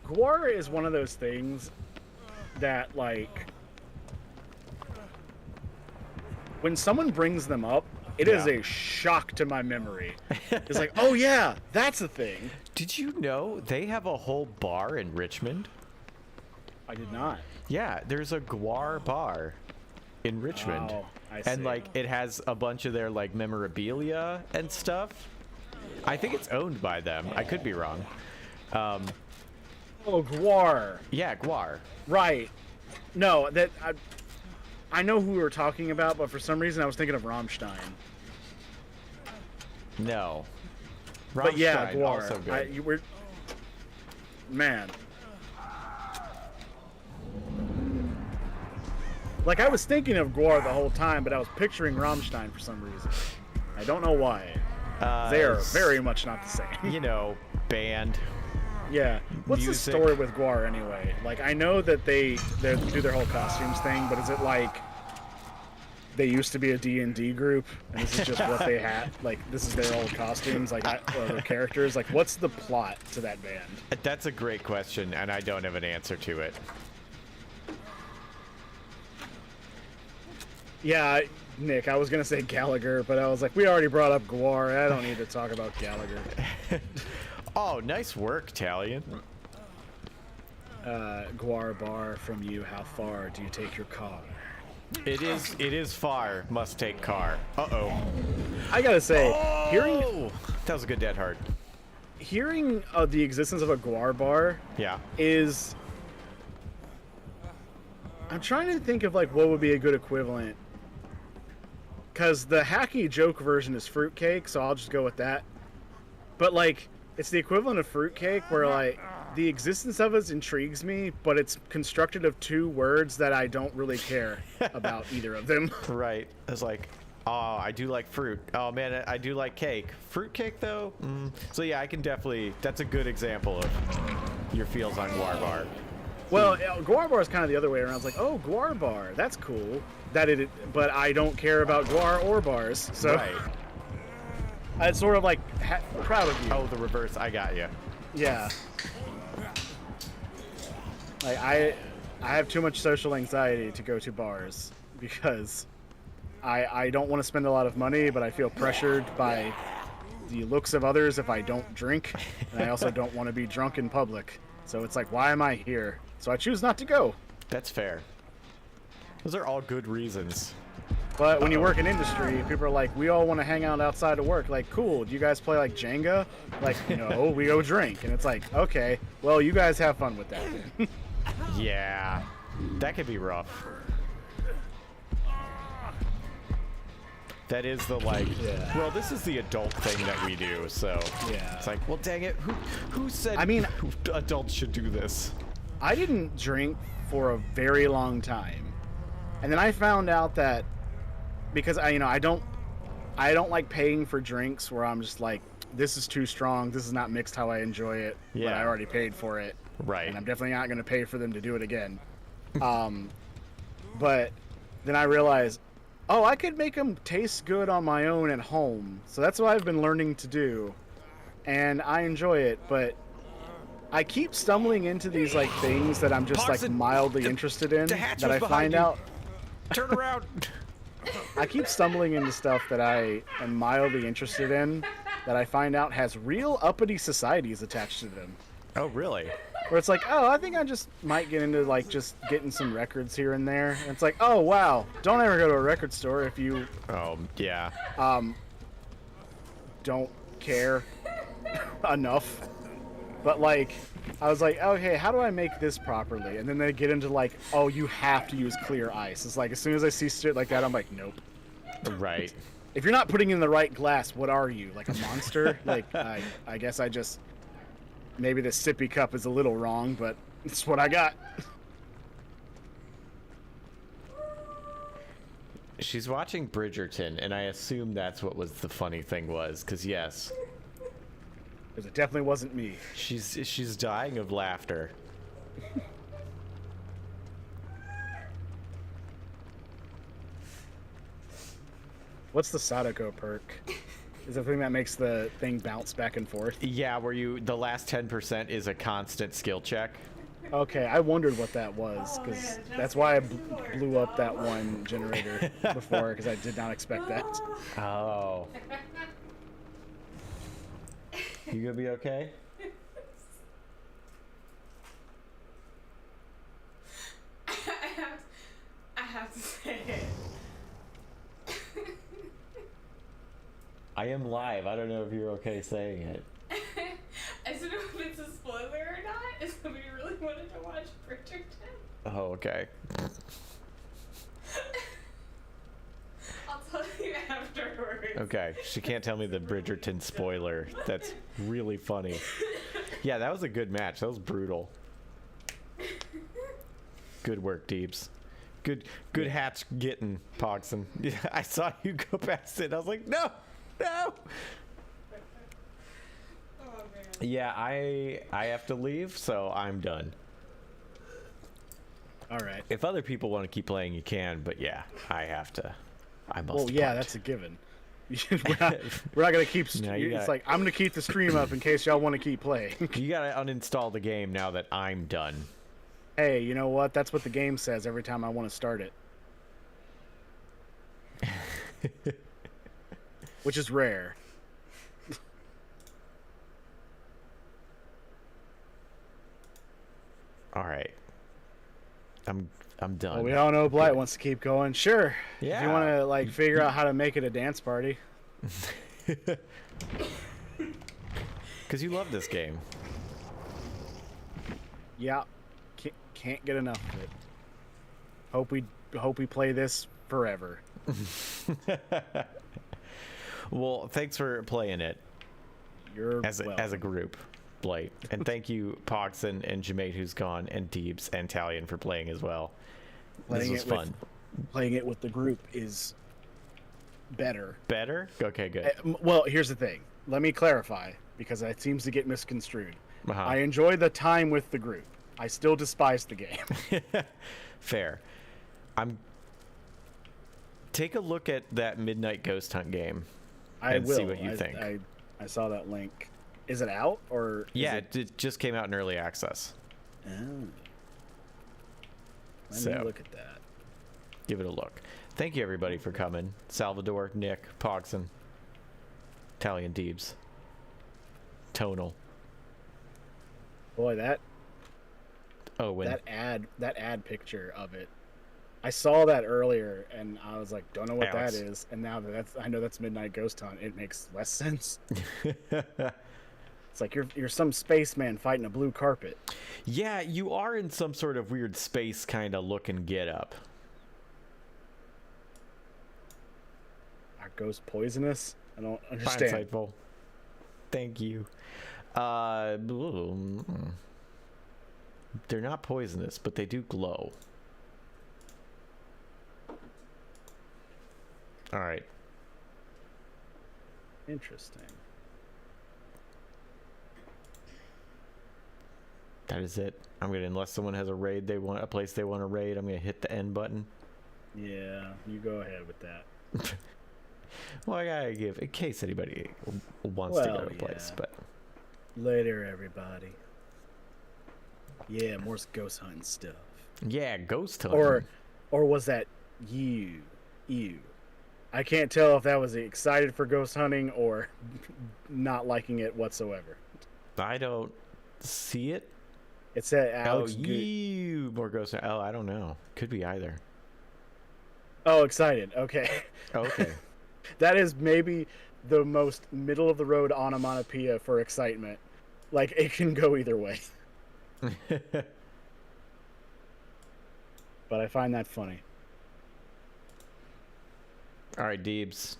Gwar is one of those things that, like, when someone brings them up, it is a shock to my memory. It's like, oh yeah, that's a thing. Did you know they have a whole bar in Richmond? I did not. Yeah, there's a Gwar bar in Richmond. Oh, I and see. like it has a bunch of their like memorabilia and stuff. I think it's owned by them. I could be wrong. Oh, Gwar. Yeah, Guar. Right. No, that I know who we were talking about, but for some reason I was thinking of Rammstein. No. But yeah, Rammstein, Gwar. also good. You were, man. Like, I was thinking of Gwar the whole time, but I was picturing Rammstein for some reason. I don't know why. They are very much not the same. You know, band. Yeah. What's Music. the story with Gwar anyway? Like, I know that they do their whole costumes thing, but is it like they used to be a D&D group and this is just what they had? Like, this is their old costumes, like, or their characters? Like, what's the plot to that band? That's a great question, and I don't have an answer to it. Yeah, Nick, I was going to say Gallagher, but I was like, we already brought up Gwar. I don't need to talk about Gallagher. Oh, nice work, Talion. Gwar bar from you, how far do you take your car? It is far. Must take car. Uh-oh. I gotta say, Oh! That was a good dead hard. hearing the existence of a Gwar bar Yeah. is... I'm trying to think of, like, what would be a good equivalent. Because the hacky joke version is fruitcake, so I'll just go with that. But, like, it's the equivalent of fruitcake where, like, the existence of it intrigues me, but it's constructed of two words that I don't really care about either of them. Right. It's like, oh, I do like fruit. Oh, man, I do like cake. Fruit cake, though? So, yeah, I can definitely... That's a good example of your feels on Gwar bar. Well, Gwar bar is kind of the other way around. It's like, oh, Gwar bar, that's cool. But I don't care about Gwar or bars, so... Right. It's sort of like proud of you. Oh, the reverse. I got you. Yeah. Like I have too much social anxiety to go to bars because I don't want to spend a lot of money, but I feel pressured by the looks of others if I don't drink, and I also don't want to be drunk in public. So it's like, why am I here? So I choose not to go. That's fair. Those are all good reasons. But when you work in industry, people are like, we all want to hang out outside of work. Like, cool. Do you guys play like Jenga? Like, no, we go drink. And it's like, okay, well, you guys have fun with that then. Yeah. That could be rough. That is the, like, Yeah. well, this is the adult thing that we do, so Yeah. it's like, well, dang it, who said I mean, adults should do this? I didn't drink for a very long time. And then I found out that because I don't like paying for drinks where I'm just like, this is too strong, this is not mixed how I enjoy it, but Yeah. I already paid for it. Right. And I'm definitely not going to pay for them to do it again. But then I realized, oh, I could make them taste good on my own at home. So that's what I've been learning to do. And I enjoy it, but I keep stumbling into these like things that I'm just like Parson, mildly interested in the hatch that was I behind find you. out. Turn around. I keep stumbling into stuff that I am mildly interested in that I find out has real uppity societies attached to them. Oh, really? Where it's like, oh, I think I just might get into like just getting some records here and there. And it's like, oh wow, don't ever go to a record store if you Oh, yeah. don't care enough. But like, I was like, okay, how do I make this properly? And then they get into like, oh, you have to use clear ice. It's like, as soon as I see shit like that, I'm like, nope. Right. If you're not putting in the right glass, what are you? Like a monster? Like, I guess I just... Maybe the sippy cup is a little wrong, but it's what I got. She's watching Bridgerton, and I assume that's what was the funny thing was, because yes, Because it definitely wasn't me. she's dying of laughter. What's the Sadako perk? Is the thing that makes the thing bounce back and forth? Yeah, where the last 10% is a constant skill check. Okay, I wondered what that was, because that's why I blew up that one generator before, because I did not expect that. Oh. You gonna be okay? I have to say it. I am live. I don't know if you're okay saying it. I don't know if it's a spoiler or not. If somebody really wanted to watch Bridgerton. Oh, okay. I'll tell you afterwards. Okay, she can't tell me the Bridgerton spoiler. That's really funny. Yeah, that was a good match. That was brutal. Good work, Deeps. Good hatch getting, Pogson. I saw you go past it. I was like, no. Oh man. Yeah, I have to leave, so I'm done. All right. If other people want to keep playing, you can, but yeah, I have to. I must. Well, yeah, part. that's a given. we're not gonna keep. No, you it's gotta- like I'm gonna keep the stream up in case y'all want to keep playing. You gotta uninstall the game now that I'm done. Hey, you know what? That's what the game says every time I want to start it. Which is rare. All right. I'm done. Well, we all know Blight wants to keep going. Sure. If you Yeah. want to like figure out how to make it a dance party. Because you love this game. Yeah. Can't get enough of it. Hope we play this forever. Well, thanks for playing it You're as a welcome. group, Blight. And thank you, Pox and Jamaid, who's gone, and Deeps and Talion for playing as well. Playing This was it fun. Playing it with the group is better. Better? Okay, good. Well, here's the thing. Let me clarify because it seems to get misconstrued. Uh-huh. I enjoy the time with the group. I still despise the game. Fair. Take a look at that Midnight Ghost Hunt game. I And will. see what you think. I saw that link. Is it out or? Yeah, Is it just came out in early access. Oh. Let So. me look at that. Give it a look. Thank you, everybody, for coming. Salvador, Nick, Pogson, Talion, Deebs, Tonal. Boy, that Owen. that ad picture of it. I saw that earlier and I was like, don't know what Alex. that is. And now that I know that's Midnight Ghost Hunt, it makes less sense. It's like you're some spaceman fighting a blue carpet. Yeah, you are in some sort of weird space kind of look and get up. Are ghosts poisonous? I don't understand. Insightful. Thank you. They're not poisonous, but they do glow. All right. Interesting. That is it. I'm gonna, unless someone has a place they want to raid, I'm gonna hit the end button. Yeah, you go ahead with that. Well, I gotta give, in case anybody wants to go to a place, yeah. but Later, everybody. Yeah, more ghost hunting stuff. yeah, ghost hunting. Or was that you? I can't tell if that was excited for ghost hunting or not liking it whatsoever. I don't see it. It said Alex. More ghost hunting. Oh, I don't know. Could be either. Oh, excited. Okay. Oh, okay. That is maybe the most middle of the road onomatopoeia for excitement. Like, it can go either way. But I find that funny. All right, Deebs.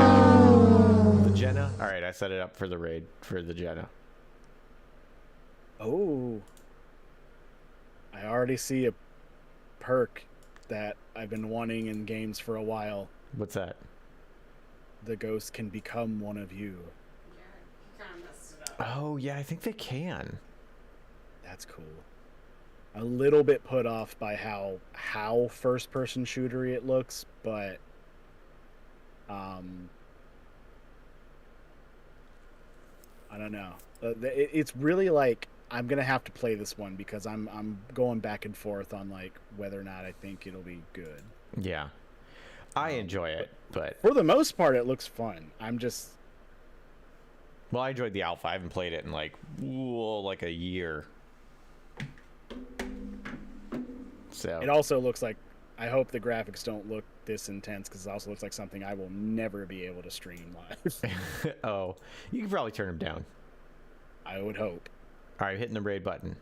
The Jenna? All right, I set it up for the raid for the Jenna. Oh. I already see a perk that I've been wanting in games for a while. What's that? The ghost can become one of you. Yeah, he kind of messed it up. Oh, yeah, I think they can. That's cool. A little bit put off by how first person shootery it looks, but I don't know. It's really like I'm gonna have to play this one because I'm going back and forth on like whether or not I think it'll be good. Yeah. I enjoy it, but For the most part, it looks fun. well, I enjoyed the alpha. I haven't played it in like a year. So It also looks like I hope the graphics don't look this intense because it also looks like something I will never be able to stream live. Oh, you can probably turn them down. I would hope. All right, hitting the raid button.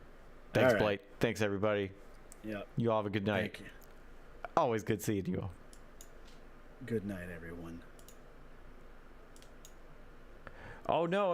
Thanks, All right. Blake. Thanks, everybody. Yep. You all have a good night. Thank you. Always good seeing you all. Good night, everyone. Oh, no.